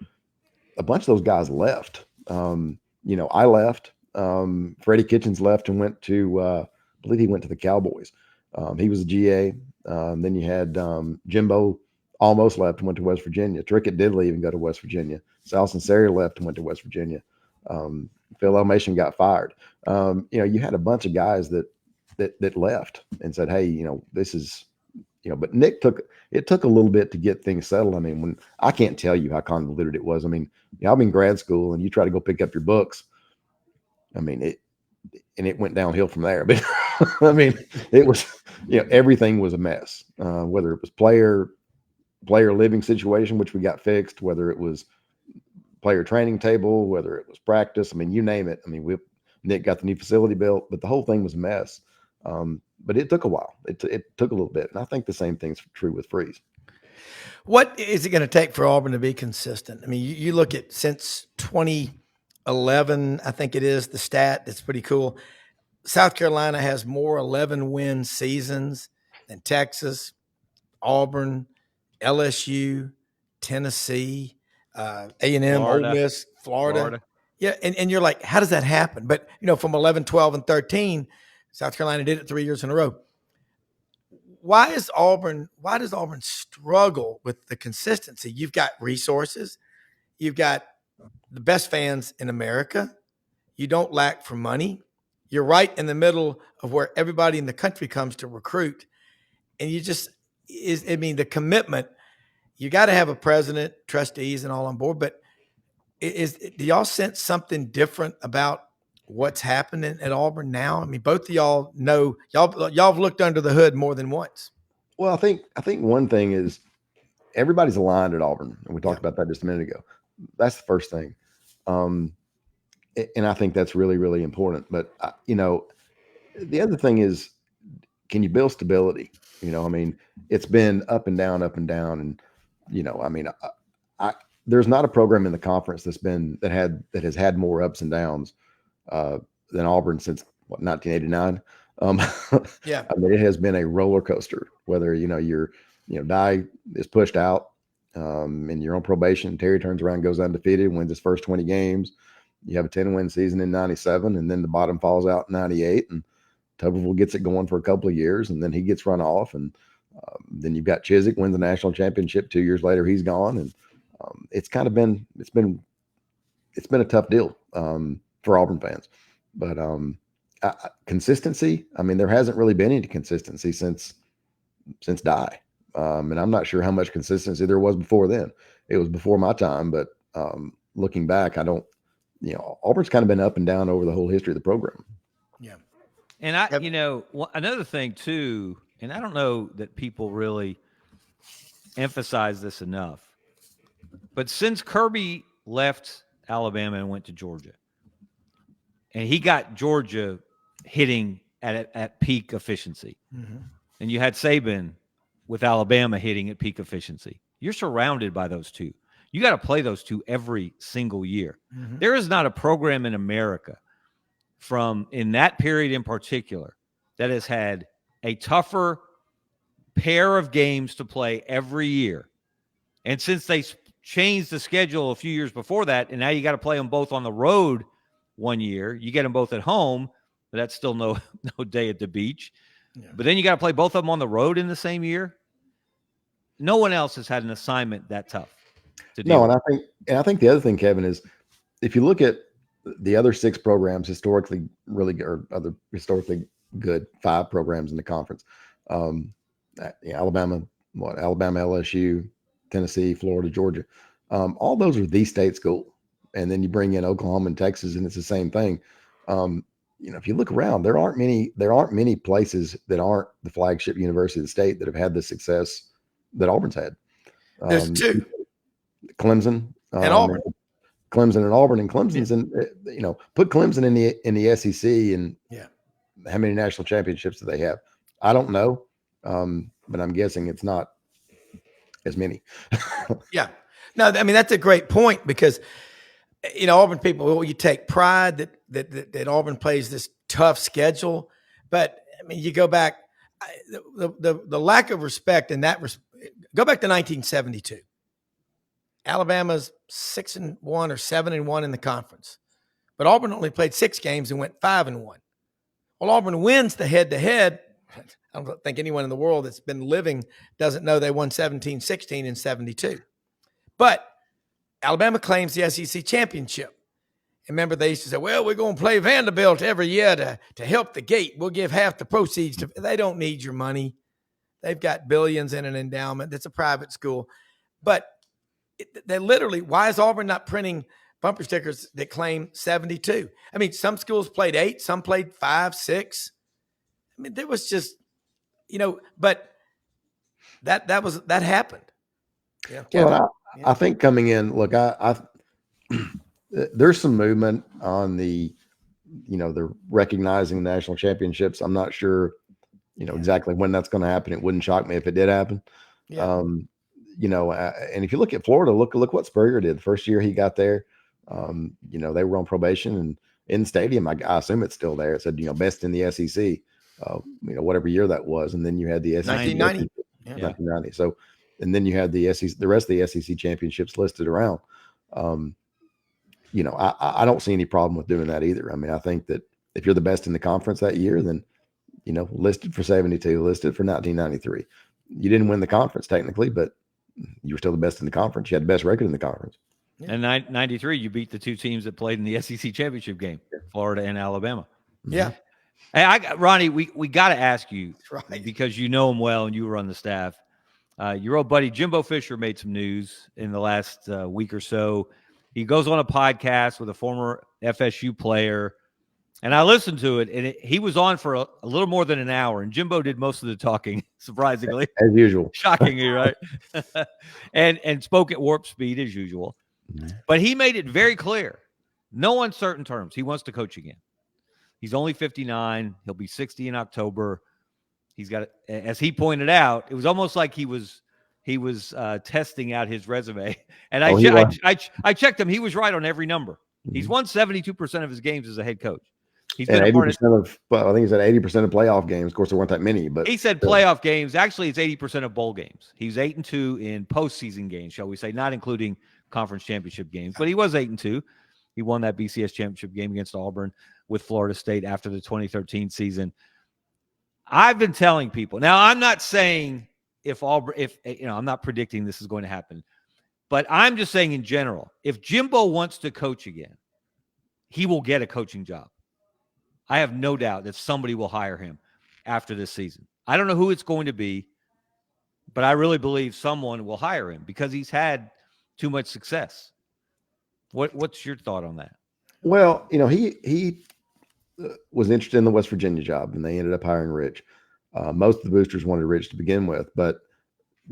[SPEAKER 3] a bunch of those guys left. I left. Freddie Kitchens left and went to, I believe he went to the Cowboys. He was a GA. Then you had Jimbo almost left and went to West Virginia. Trickett did leave and go to West Virginia. Sal Sinceri left and went to West Virginia. Phil Elmation got fired. You had a bunch of guys that left and said, hey, this is, but Nick took a little bit to get things settled. I mean, I can't tell you how convoluted it was. I mean, I'm in grad school and you try to go pick up your books. I mean, it went downhill from there. But I mean, it was, everything was a mess. Whether it was player living situation, which we got fixed, whether it was player training table, whether it was practice. I mean, you name it. I mean, Nick got the new facility built, but the whole thing was a mess. But it took a while. It took a little bit. And I think the same thing's true with Freeze.
[SPEAKER 1] What is it going to take for Auburn to be consistent? I mean, you look at since 2011, I think it is the stat that's pretty cool. South Carolina has more 11-win seasons than Texas, Auburn, LSU, Tennessee, A&M, Ole Miss, Florida. Yeah, and you're like, how does that happen? But, from 11, 12, and 13, South Carolina did it 3 years in a row. Why does Auburn struggle with the consistency? You've got resources. You've got the best fans in America. You don't lack for money. You're right in the middle of where everybody in the country comes to recruit. And the commitment, you got to have a president, trustees, and all on board. But do y'all sense something different about what's happening at Auburn now? I mean, both of y'all know, y'all have looked under the hood more than once.
[SPEAKER 3] Well, I think one thing is everybody's aligned at Auburn, and we talked about that just a minute ago. That's the first thing. And I think that's really, really important. But, the other thing is, can you build stability? I mean, it's been up and down. And, there's not a program in the conference that has had more ups and downs than Auburn since 1989.
[SPEAKER 1] Yeah.
[SPEAKER 3] I mean, it has been a roller coaster, whether, Dye is pushed out and you're on probation. Terry turns around, goes undefeated, wins his first 20 games. You have a 10-win season in 97, and then the bottom falls out in 98, and Tuberville gets it going for a couple of years, and then he gets run off. And then you've got Chizik wins the national championship 2 years later. He's gone. And it's been a tough deal for Auburn fans. But consistency, I mean, there hasn't really been any consistency since Dye. And I'm not sure how much consistency there was before then. It was before my time, but looking back, Auburn's kind of been up and down over the whole history of the program.
[SPEAKER 1] Yeah.
[SPEAKER 2] And another thing too, and I don't know that people really emphasize this enough, but since Kirby left Alabama and went to Georgia, and he got Georgia hitting at peak efficiency, and you had Saban with Alabama hitting at peak efficiency, you're surrounded by those two. You got to play those two every single year. There is not a program in America in that period in particular that has had a tougher pair of games to play every year. And since they changed the schedule a few years before that, and now you got to play them both on the road 1 year, you get them both at home, but that's still no day at the beach. Yeah. But then you got to play both of them on the road in the same year. No one else has had an assignment that tough.
[SPEAKER 3] And I think the other thing, Kevin, is if you look at the other 6 programs historically other historically good 5 programs in the conference, Alabama, LSU, Tennessee, Florida, Georgia, all those are the state school. And then you bring in Oklahoma and Texas, and it's the same thing. If you look around, there aren't many places that aren't the flagship university of the state that have had the success that Auburn's had.
[SPEAKER 1] There's 2.
[SPEAKER 3] Clemson
[SPEAKER 1] and Auburn.
[SPEAKER 3] Clemson and Auburn, and Clemson's put Clemson in the SEC, and how many national championships do they have? I don't know, but I'm guessing it's not as many.
[SPEAKER 1] Yeah, no, I mean that's a great point, because Auburn people, well, you take pride that Auburn plays this tough schedule, but I mean, you go back, the lack of respect in that. Go back to 1972. Alabama's 6-1 or 7-1 in the conference, but Auburn only played 6 games and went 5-1. Well, Auburn wins the head-to-head. I don't think anyone in the world that's been living doesn't know they won 17-16 in 72. But Alabama claims the SEC championship. And remember, they used to say, well, we're going to play Vanderbilt every year to help the gate. We'll give half the proceeds. They don't need your money. They've got billions in an endowment. It's a private school. But they literally, why is Auburn not printing bumper stickers that claim 72? I mean, some schools played 8, some played 5, 6. I mean, there was just, but that happened. Yeah.
[SPEAKER 3] Well, I think coming in, look, I there's some movement on the recognizing national championships. I'm not sure, exactly when that's going to happen. It wouldn't shock me if it did happen.
[SPEAKER 1] Yeah.
[SPEAKER 3] And if you look at Florida, look what Spurrier did the first year he got there. They were on probation, and in the stadium, I assume it's still there. It said, best in the SEC, whatever year that was. And then you had the SEC
[SPEAKER 1] 1990.
[SPEAKER 3] 1990. So, and then you had the rest of the SEC championships listed around. I don't see any problem with doing that either. I mean, I think that if you're the best in the conference that year, then, listed for 72, listed for 1993. You didn't win the conference technically, but you were still the best in the conference. You had the best record in the conference.
[SPEAKER 2] And 93, you beat the 2 teams that played in the SEC championship game, Florida and Alabama.
[SPEAKER 1] Yeah.
[SPEAKER 2] Hey, Ronnie, we got to ask you,
[SPEAKER 1] right,
[SPEAKER 2] because you know him well and you were on the staff. Your old buddy Jimbo Fisher made some news in the last week or so. He goes on a podcast with a former FSU player, and I listened to it, and he was on for a little more than an hour, and Jimbo did most of the talking, surprisingly.
[SPEAKER 3] As usual.
[SPEAKER 2] Shockingly, right? and spoke at warp speed as usual. Mm-hmm. But he made it very clear, no uncertain terms, he wants to coach again. He's only 59. He'll be 60 in October. He's got, as he pointed out, it was almost like he was testing out his resume. And I checked him. He was right on every number. Mm-hmm. He's won 72% of his games as a head coach. He's been
[SPEAKER 3] 80% of, I think he said 80% of playoff games. Of course, there weren't that many, but
[SPEAKER 2] he said playoff games. Actually, it's 80% of bowl games. He's 8-2 in postseason games, shall we say, not including conference championship games, but he was 8-2. He won that BCS championship game against Auburn with Florida State after the 2013 season. I've been telling people, now I'm not saying I'm not predicting this is going to happen, but I'm just saying in general, if Jimbo wants to coach again, he will get a coaching job. I have no doubt that somebody will hire him after this season. I don't know who it's going to be, but I really believe someone will hire him because he's had too much success. What's your thought on that?
[SPEAKER 3] Well, he was interested in the West Virginia job, and they ended up hiring Rich. Most of the boosters wanted Rich to begin with, but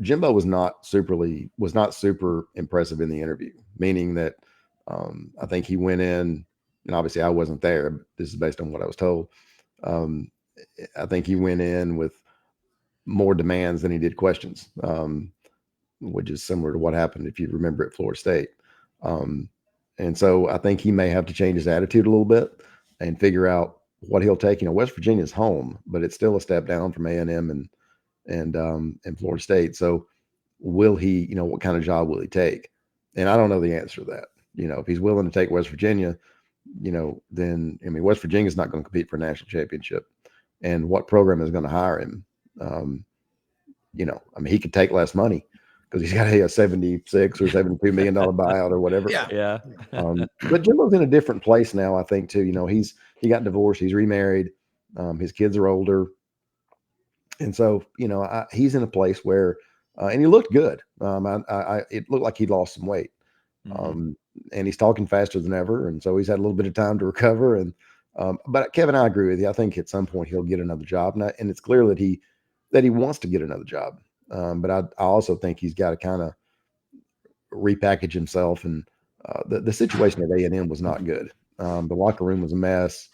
[SPEAKER 3] Jimbo was not super impressive in the interview, meaning that I think he went in, and obviously I wasn't there. This is based on what I was told. I think he went in with more demands than he did questions, which is similar to what happened, if you remember, at Florida State. And so I think he may have to change his attitude a little bit and figure out what he'll take. West Virginia's home, but it's still a step down from A&M and Florida State. So will he, what kind of job will he take? And I don't know the answer to that. If he's willing to take West Virginia, then, West Virginia's not going to compete for a national championship. And what program is going to hire him? He could take less money because he's got a $76 or $72 million buyout or whatever.
[SPEAKER 2] Yeah.
[SPEAKER 3] But Jimbo's in a different place now, I think, too. He got divorced. He's remarried. His kids are older. And so, he's in a place where, and he looked good. It looked like he'd lost some weight. Mm-hmm. And he's talking faster than ever. And so he's had a little bit of time to recover. And, but Kevin, I agree with you. I think at some point he'll get another job. And it's clear that he wants to get another job. But I also think he's got to kind of repackage himself. And the situation at A&M was not good. The locker room was a mess.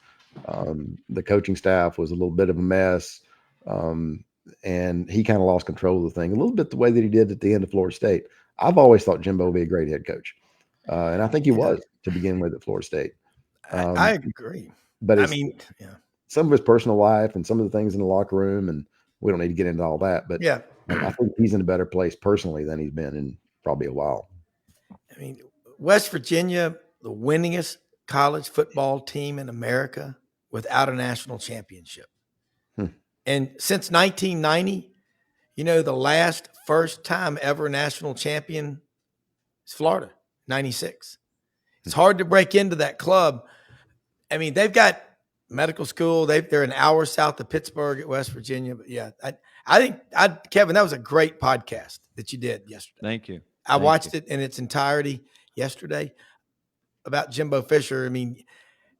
[SPEAKER 3] The coaching staff was a little bit of a mess. And he kind of lost control of the thing a little bit the way that he did at the end of Florida State. I've always thought Jimbo would be a great head coach. And I think he was to begin with at Florida State.
[SPEAKER 1] I agree.
[SPEAKER 3] But
[SPEAKER 1] I mean, yeah.
[SPEAKER 3] Some of his personal life and some of the things in the locker room, and we don't need to get into all that. But
[SPEAKER 1] Yeah.
[SPEAKER 3] I think he's in a better place personally than he's been in probably a while.
[SPEAKER 1] I mean, West Virginia, the winningest college football team in America without a national championship. And since 1990, the first time ever national champion is Florida, 96. It's hard to break into that club. I mean, they've got medical school. They're an hour south of Pittsburgh at West Virginia. But yeah, I think Kevin, that was a great podcast that you did yesterday.
[SPEAKER 2] Thank you.
[SPEAKER 1] I watched it in its entirety yesterday about Jimbo Fisher. I mean,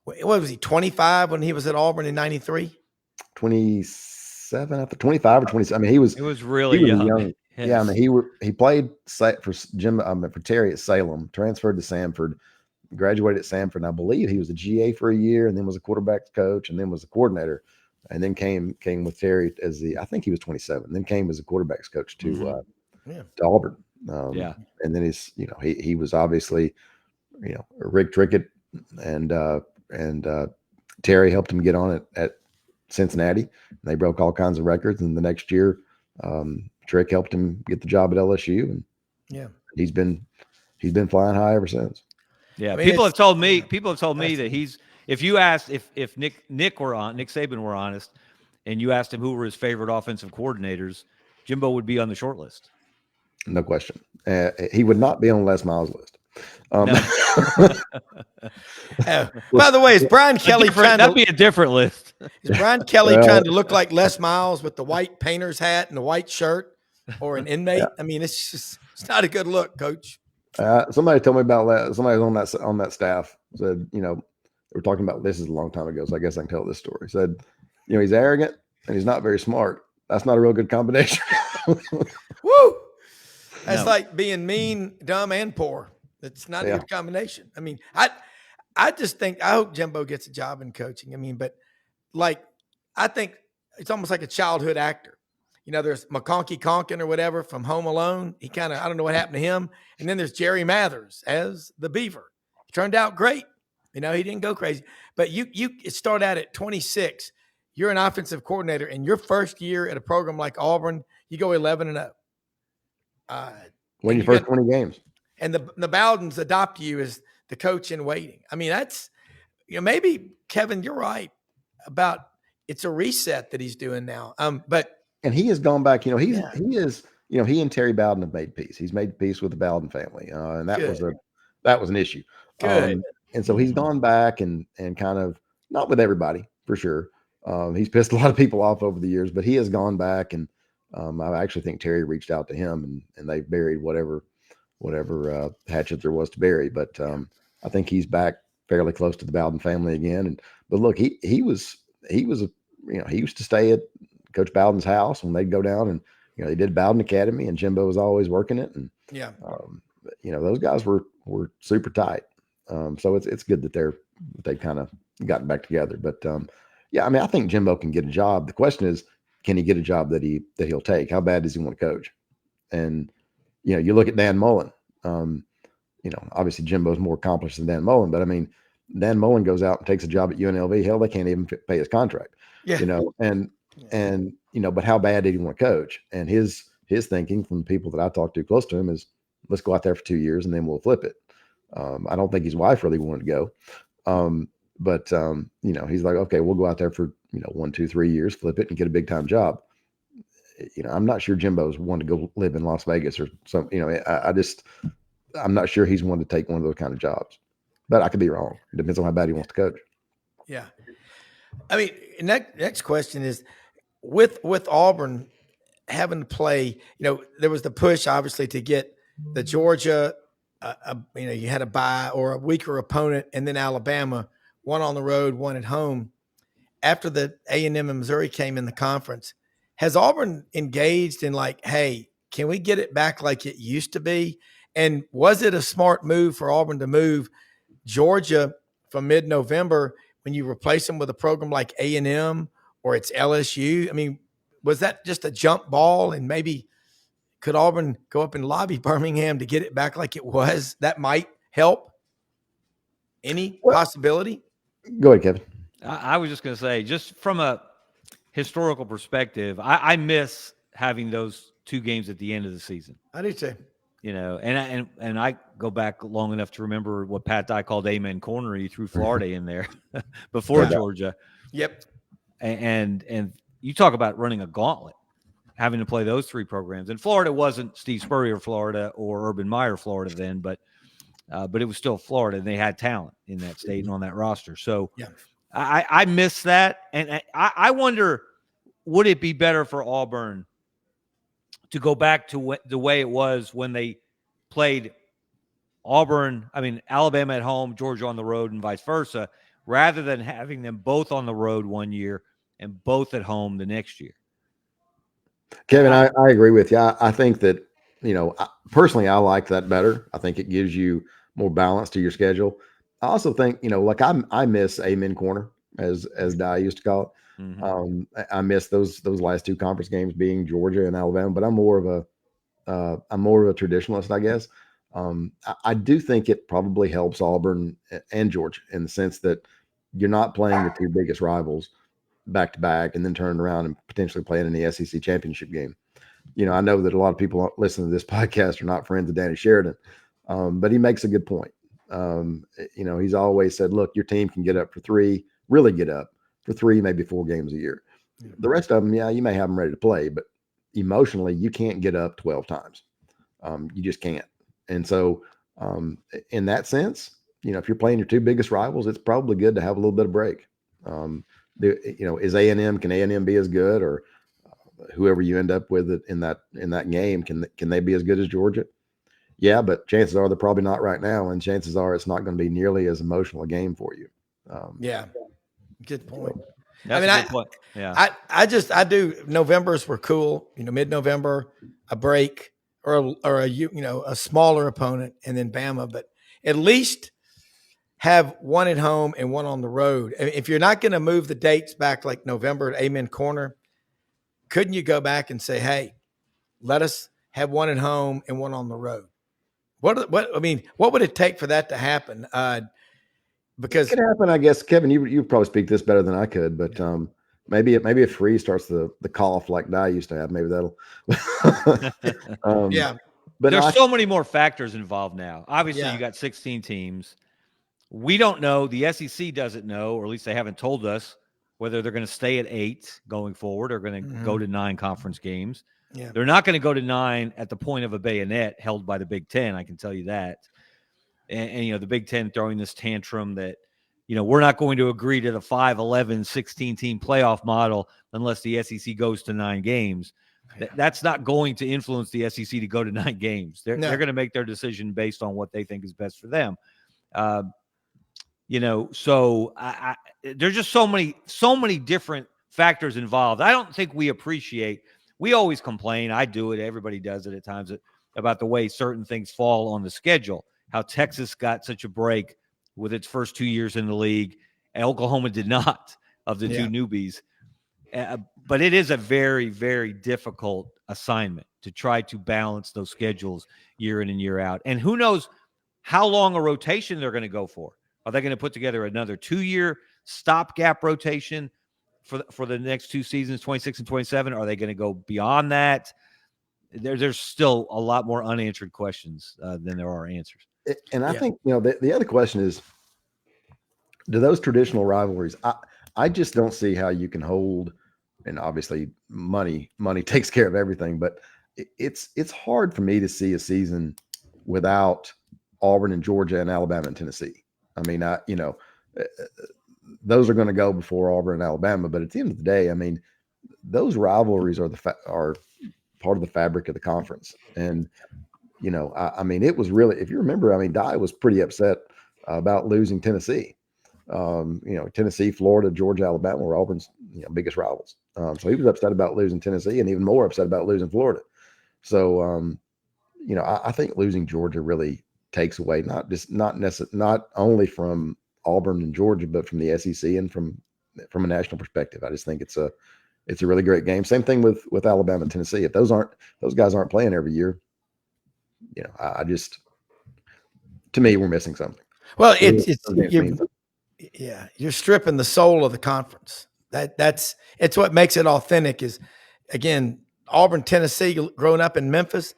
[SPEAKER 1] what was he, 25 when he was at Auburn in 93?
[SPEAKER 3] 27, I think 25 or 27. I mean, he was
[SPEAKER 2] really young.
[SPEAKER 3] Yes. Yeah, I mean, he played for Jimbo, for Terry at Salem, transferred to Samford, graduated at Samford. And I believe he was a GA for a year, and then was a quarterback coach, and then was a coordinator, and then came with Terry as I think he was 27, then came as a quarterbacks coach to Auburn. And then he was obviously, Rick Trickett and Terry helped him get on it at Cincinnati. And they broke all kinds of records. And the next year, Trick helped him get the job at LSU, and he's been flying high ever since.
[SPEAKER 2] Yeah, I mean, people have told me that he's. If you asked if Nick Saban were honest, and you asked him who were his favorite offensive coordinators, Jimbo would be on the short list.
[SPEAKER 3] No question. He would not be on Les Miles' list.
[SPEAKER 1] By the way, is Brian Kelly
[SPEAKER 2] that'd be a different list?
[SPEAKER 1] Is Brian Kelly trying to look like Les Miles with the white painter's hat and the white shirt, or an inmate? Yeah. I mean, it's not a good look, Coach.
[SPEAKER 3] Somebody told me about that. Somebody on that staff said, they were talking about this is a long time ago, so I guess I can tell this story. Said, he's arrogant and he's not very smart. That's not a real good combination.
[SPEAKER 1] Woo! That's like being mean, dumb, and poor. It's not a good combination. I mean, I just think I hope Jimbo gets a job in coaching. I mean, but I think it's almost like a childhood actor. There's McConkey Conkin or whatever from Home Alone. He I don't know what happened to him. And then there's Jerry Mathers as the Beaver. He turned out great. He didn't go crazy. But you start out at 26. You're an offensive coordinator, and your first year at a program like Auburn, you go 11-0.
[SPEAKER 3] Win your first 20 games.
[SPEAKER 1] And the Bowdens adopt you as the coach in waiting. I mean, that's, maybe, Kevin, you're right about it's a reset that he's doing now.
[SPEAKER 3] And he has gone back, he and Terry Bowden have made peace. He's made peace with the Bowden family. And that was an issue.
[SPEAKER 1] Good.
[SPEAKER 3] And so he's gone back and kind of, not with everybody for sure. He's pissed a lot of people off over the years, but he has gone back, and I actually think Terry reached out to him, and they've buried whatever hatchet there was to bury. But I think he's back fairly close to the Bowden family again. But look, he used to stay at Coach Bowden's house when they'd go down, and they did Bowden Academy, and Jimbo was always working it. And those guys were super tight. So it's good that they've kind of gotten back together. But I mean, I think Jimbo can get a job. The question is, can he get a job that he'll take? How bad does he want to coach? And you look at Dan Mullen. Obviously Jimbo's more accomplished than Dan Mullen, but I mean, Dan Mullen goes out and takes a job at UNLV. Hell, they can't even pay his contract. But how bad did he want to coach? And his thinking from the people that I talked to close to him is, let's go out there for 2 years and then we'll flip it. I don't think his wife really wanted to go. But he's like, okay, we'll go out there for, 1, 2, 3 years, flip it and get a big time job. I'm not sure Jimbo's wanted to go live in Las Vegas or something. I'm not sure he's wanted to take one of those kind of jobs, but I could be wrong. It depends on how bad he wants to coach.
[SPEAKER 1] Yeah. I mean, next question is with Auburn having to play, there was the push obviously to get the Georgia, you had a bye or a weaker opponent, and then Alabama, one on the road, one at home. After the A&M and Missouri came in the conference, has Auburn engaged in hey, can we get it back like it used to be? And was it a smart move for Auburn to move Georgia from mid-November when you replace them with a program like A&M or it's LSU? I mean, was that just a jump ball, and maybe could Auburn go up and lobby Birmingham to get it back like it was? That might help? Any possibility?
[SPEAKER 3] Go ahead, Kevin.
[SPEAKER 2] I was just going to say, just from a historical perspective, I miss having those 2 games at the end of the season.
[SPEAKER 1] I do too.
[SPEAKER 2] And I go back long enough to remember what Pat Dye called Amen Corner. He threw Florida in there before Georgia.
[SPEAKER 1] Yep.
[SPEAKER 2] And you talk about running a gauntlet, having to play those 3 programs. And Florida wasn't Steve Spurrier, Florida, or Urban Meyer, Florida then, but it was still Florida, and they had talent in that state and on that roster. So
[SPEAKER 1] yeah.
[SPEAKER 2] I miss that. And I wonder, would it be better for Auburn to go back to the way it was when they played Alabama at home, Georgia on the road, and vice versa, rather than having them both on the road one year and both at home the next year?
[SPEAKER 3] Kevin, I agree with you. I think that, personally, I like that better. I think it gives you more balance to your schedule. I also think, like I miss Amen Corner, as Dye used to call it.
[SPEAKER 2] Mm-hmm.
[SPEAKER 3] I miss those last 2 conference games being Georgia and Alabama, but I'm more of a traditionalist, I guess. I do think it probably helps Auburn and Georgia in the sense that you're not playing your 2 biggest rivals back to back and then turning around and potentially playing in the SEC championship game. I know that a lot of people listening to this podcast are not friends of Danny Sheridan, but he makes a good point. He's always said, look, your team can get up for 3, really get up for 3, maybe 4 games a year. Yeah. The rest of them, you may have them ready to play, but emotionally, you can't get up 12 times. You just can't. And so in that sense, if you're playing your 2 biggest rivals, it's probably good to have a little bit of break. Is A&M, can A&M be as good, or whoever you end up with in that game, can they be as good as Georgia? Yeah, but chances are they're probably not right now, and chances are it's not going to be nearly as emotional a game for you.
[SPEAKER 1] Yeah, good point.
[SPEAKER 2] That's a good point. Yeah,
[SPEAKER 1] I do. Novembers were cool. Mid-November, a break or a smaller opponent, and then Bama. But at least have one at home and one on the road. If you're not going to move the dates back like November at Amen Corner, couldn't you go back and say, hey, let us have one at home and one on the road? What would it take for that to happen? Because
[SPEAKER 3] it could happen, I guess. Kevin, you probably speak this better than I could, but maybe if Freeze starts the cough like Dye used to have, maybe that'll.
[SPEAKER 1] yeah.
[SPEAKER 2] But there's so many more factors involved now. Obviously, you got 16 teams. We don't know. The SEC doesn't know, or at least they haven't told us whether they're going to stay at 8 going forward or going to go to 9 conference games.
[SPEAKER 1] Yeah.
[SPEAKER 2] They're not going to go to 9 at the point of a bayonet held by the Big Ten. I can tell you that. And the Big Ten throwing this tantrum that, we're not going to agree to the 5, 11, 16 team playoff model unless the SEC goes to 9 games. That's not going to influence the SEC to go to 9 games. They're going to make their decision based on what they think is best for them. So there's just so many different factors involved. I don't think we appreciate. We always complain. I do it. Everybody does it at times about the way certain things fall on the schedule. How Texas got such a break with its first 2 years in the league, and Oklahoma did not, of the 2 newbies. But it is a very, very difficult assignment to try to balance those schedules year in and year out. And who knows how long a rotation they're going to go for. Are they going to put together another 2-year stopgap rotation for the next 2 seasons, 26 and 27? Are they going to go beyond that? There's still a lot more unanswered questions than there are answers.
[SPEAKER 3] And I think, the other question is, do those traditional rivalries, I just don't see how you can hold, and obviously money takes care of everything, but it's hard for me to see a season without Auburn and Georgia and Alabama and Tennessee. I mean, those are going to go before Auburn and Alabama, but at the end of the day, I mean, those rivalries are are part of the fabric of the conference. And, it was really, if you remember, Dye was pretty upset about losing Tennessee. Tennessee, Florida, Georgia, Alabama were Auburn's biggest rivals. So he was upset about losing Tennessee and even more upset about losing Florida. So, I think losing Georgia really takes away not only from Auburn and Georgia, but from the SEC and from a national perspective. I just think it's a really great game. Same thing with Alabama and Tennessee. If those guys aren't playing every year, to me, we're missing something.
[SPEAKER 1] Well,
[SPEAKER 3] Means
[SPEAKER 1] you're stripping the soul of the conference. It's what makes it authentic. Is again, Auburn, Tennessee, growing up in Memphis.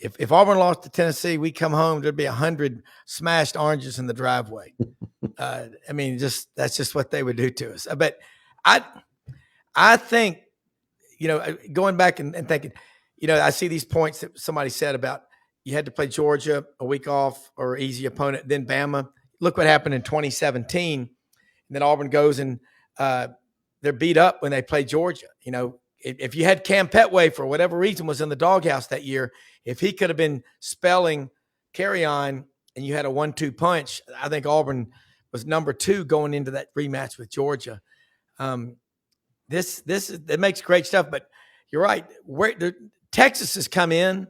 [SPEAKER 1] If Auburn lost to Tennessee, we come home, there'd be 100 smashed oranges in the driveway. I mean, that's just what they would do to us. But I think, going back and thinking, I see these points that somebody said about you had to play Georgia a week off or easy opponent, then Bama. Look what happened in 2017. And then Auburn goes and they're beat up when they play Georgia. If you had Cam Petway, for whatever reason, was in the doghouse that year, if he could have been spelling carry on and you had a 1-2 punch, I think Auburn was number 2 going into that rematch with Georgia. It makes great stuff, but you're right. Texas has come in,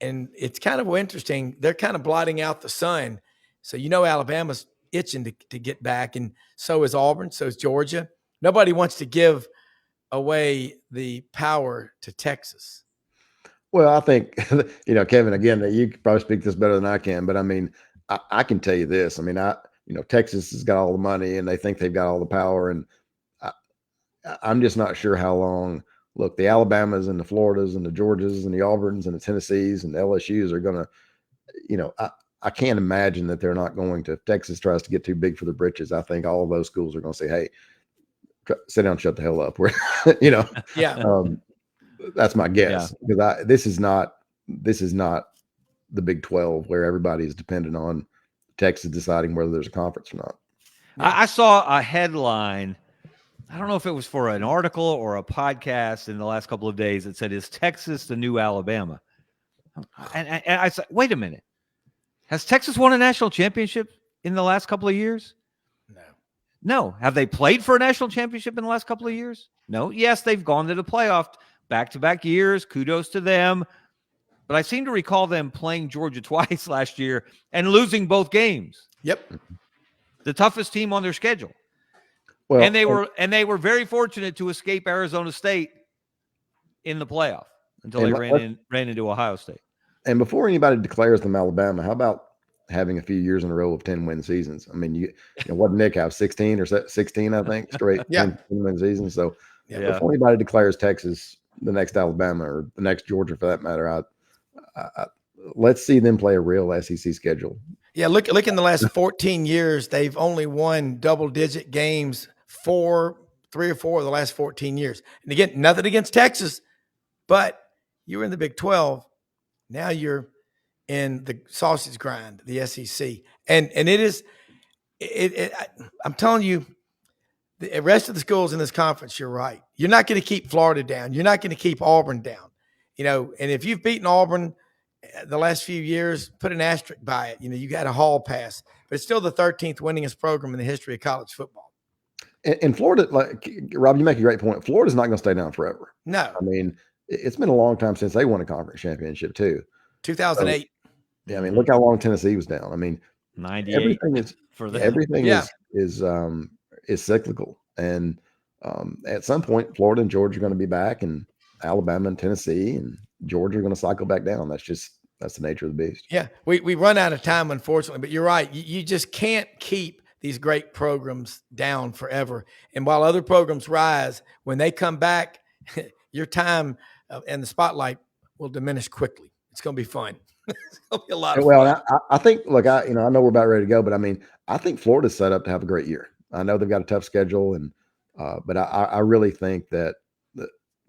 [SPEAKER 1] and it's kind of interesting. They're kind of blotting out the sun. So, Alabama's itching to get back, and so is Auburn, so is Georgia. Nobody wants to give away the power to Texas.
[SPEAKER 3] Well, I think, Kevin, again, you could probably speak this better than I can, but I mean, I can tell you this. I mean, Texas has got all the money and they think they've got all the power. And I'm just not sure how long. Look, the Alabamas and the Floridas and the Georgias and the Auburns and the Tennessees and the LSUs are going to, I can't imagine that they're not going to. If Texas tries to get too big for the britches, I think all of those schools are going to say, hey, sit down, shut the hell up. We're,
[SPEAKER 1] Yeah.
[SPEAKER 3] That's my guess, because this is not the Big 12 where everybody is dependent on Texas deciding whether there's a conference or not.
[SPEAKER 2] I saw a headline. I don't know if it was for an article or a podcast in the last couple of days that said, "Is Texas the new Alabama?" And I said, "Wait a minute. Has Texas won a national championship in the last couple of years?" No. Have they played for a national championship in the last couple of years? No. Yes, they've gone to the playoff back-to-back years. Kudos to them. But I seem to recall them playing Georgia twice last year and losing both games.
[SPEAKER 1] Yep.
[SPEAKER 2] The toughest team on their schedule. Well, and they were very fortunate to escape Arizona State in the playoff until they ran into Ohio State.
[SPEAKER 3] And before anybody declares them Alabama, how about having a few years in a row of 10-win seasons? I mean, what Nick have 16 or 16, I think, straight 10-win seasons. So before anybody declares Texas the next Alabama or the next Georgia, for that matter, let's see them play a real SEC schedule.
[SPEAKER 1] Yeah, look in the last 14 years, they've only won double-digit games 3 or 4 of the last 14 years. And again, nothing against Texas, but you were in the Big 12. Now you're in the sausage grind, the SEC. And it is I'm telling you, the rest of the schools in this conference, you're right. You're not going to keep Florida down. You're not going to keep Auburn down. And if you've beaten Auburn the last few years, put an asterisk by it. You got a hall pass, but it's still the 13th winningest program in the history of college football.
[SPEAKER 3] And Florida, like Rob, you make a great point. Florida's not going to stay down forever.
[SPEAKER 1] No.
[SPEAKER 3] I mean, it's been a long time since they won a conference championship too.
[SPEAKER 1] 2008.
[SPEAKER 3] So, yeah, I mean, look how long Tennessee was down. I mean,
[SPEAKER 2] 98.
[SPEAKER 3] Everything is cyclical, and at some point, Florida and Georgia are going to be back, and Alabama and Tennessee and Georgia are going to cycle back down. That's the nature of the beast.
[SPEAKER 1] Yeah, we run out of time, unfortunately, but you're right. You just can't keep these great programs down forever. And while other programs rise, when they come back, your time and the spotlight will diminish quickly. It's going to be fun. It's going to be a lot of fun.
[SPEAKER 3] Well, I think, look, I know we're about ready to go, but I mean, I think Florida's set up to have a great year. I know they've got a tough schedule, and but I really think that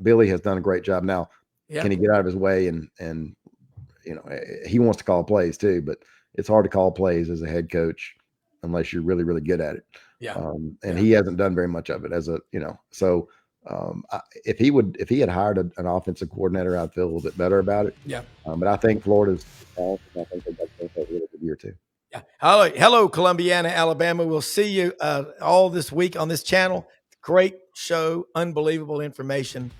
[SPEAKER 3] Billy has done a great job. Now, can he get out of his way and he wants to call plays too, but it's hard to call plays as a head coach unless you're really, really good at it.
[SPEAKER 1] Yeah.
[SPEAKER 3] He hasn't done very much of it so if he had hired an offensive coordinator, I'd feel a little bit better about it.
[SPEAKER 1] Yeah.
[SPEAKER 3] But I think Florida's, I think they've got a really good year too.
[SPEAKER 1] Yeah. Hello, Columbiana, Alabama. We'll see you all this week on this channel. Great show, unbelievable information.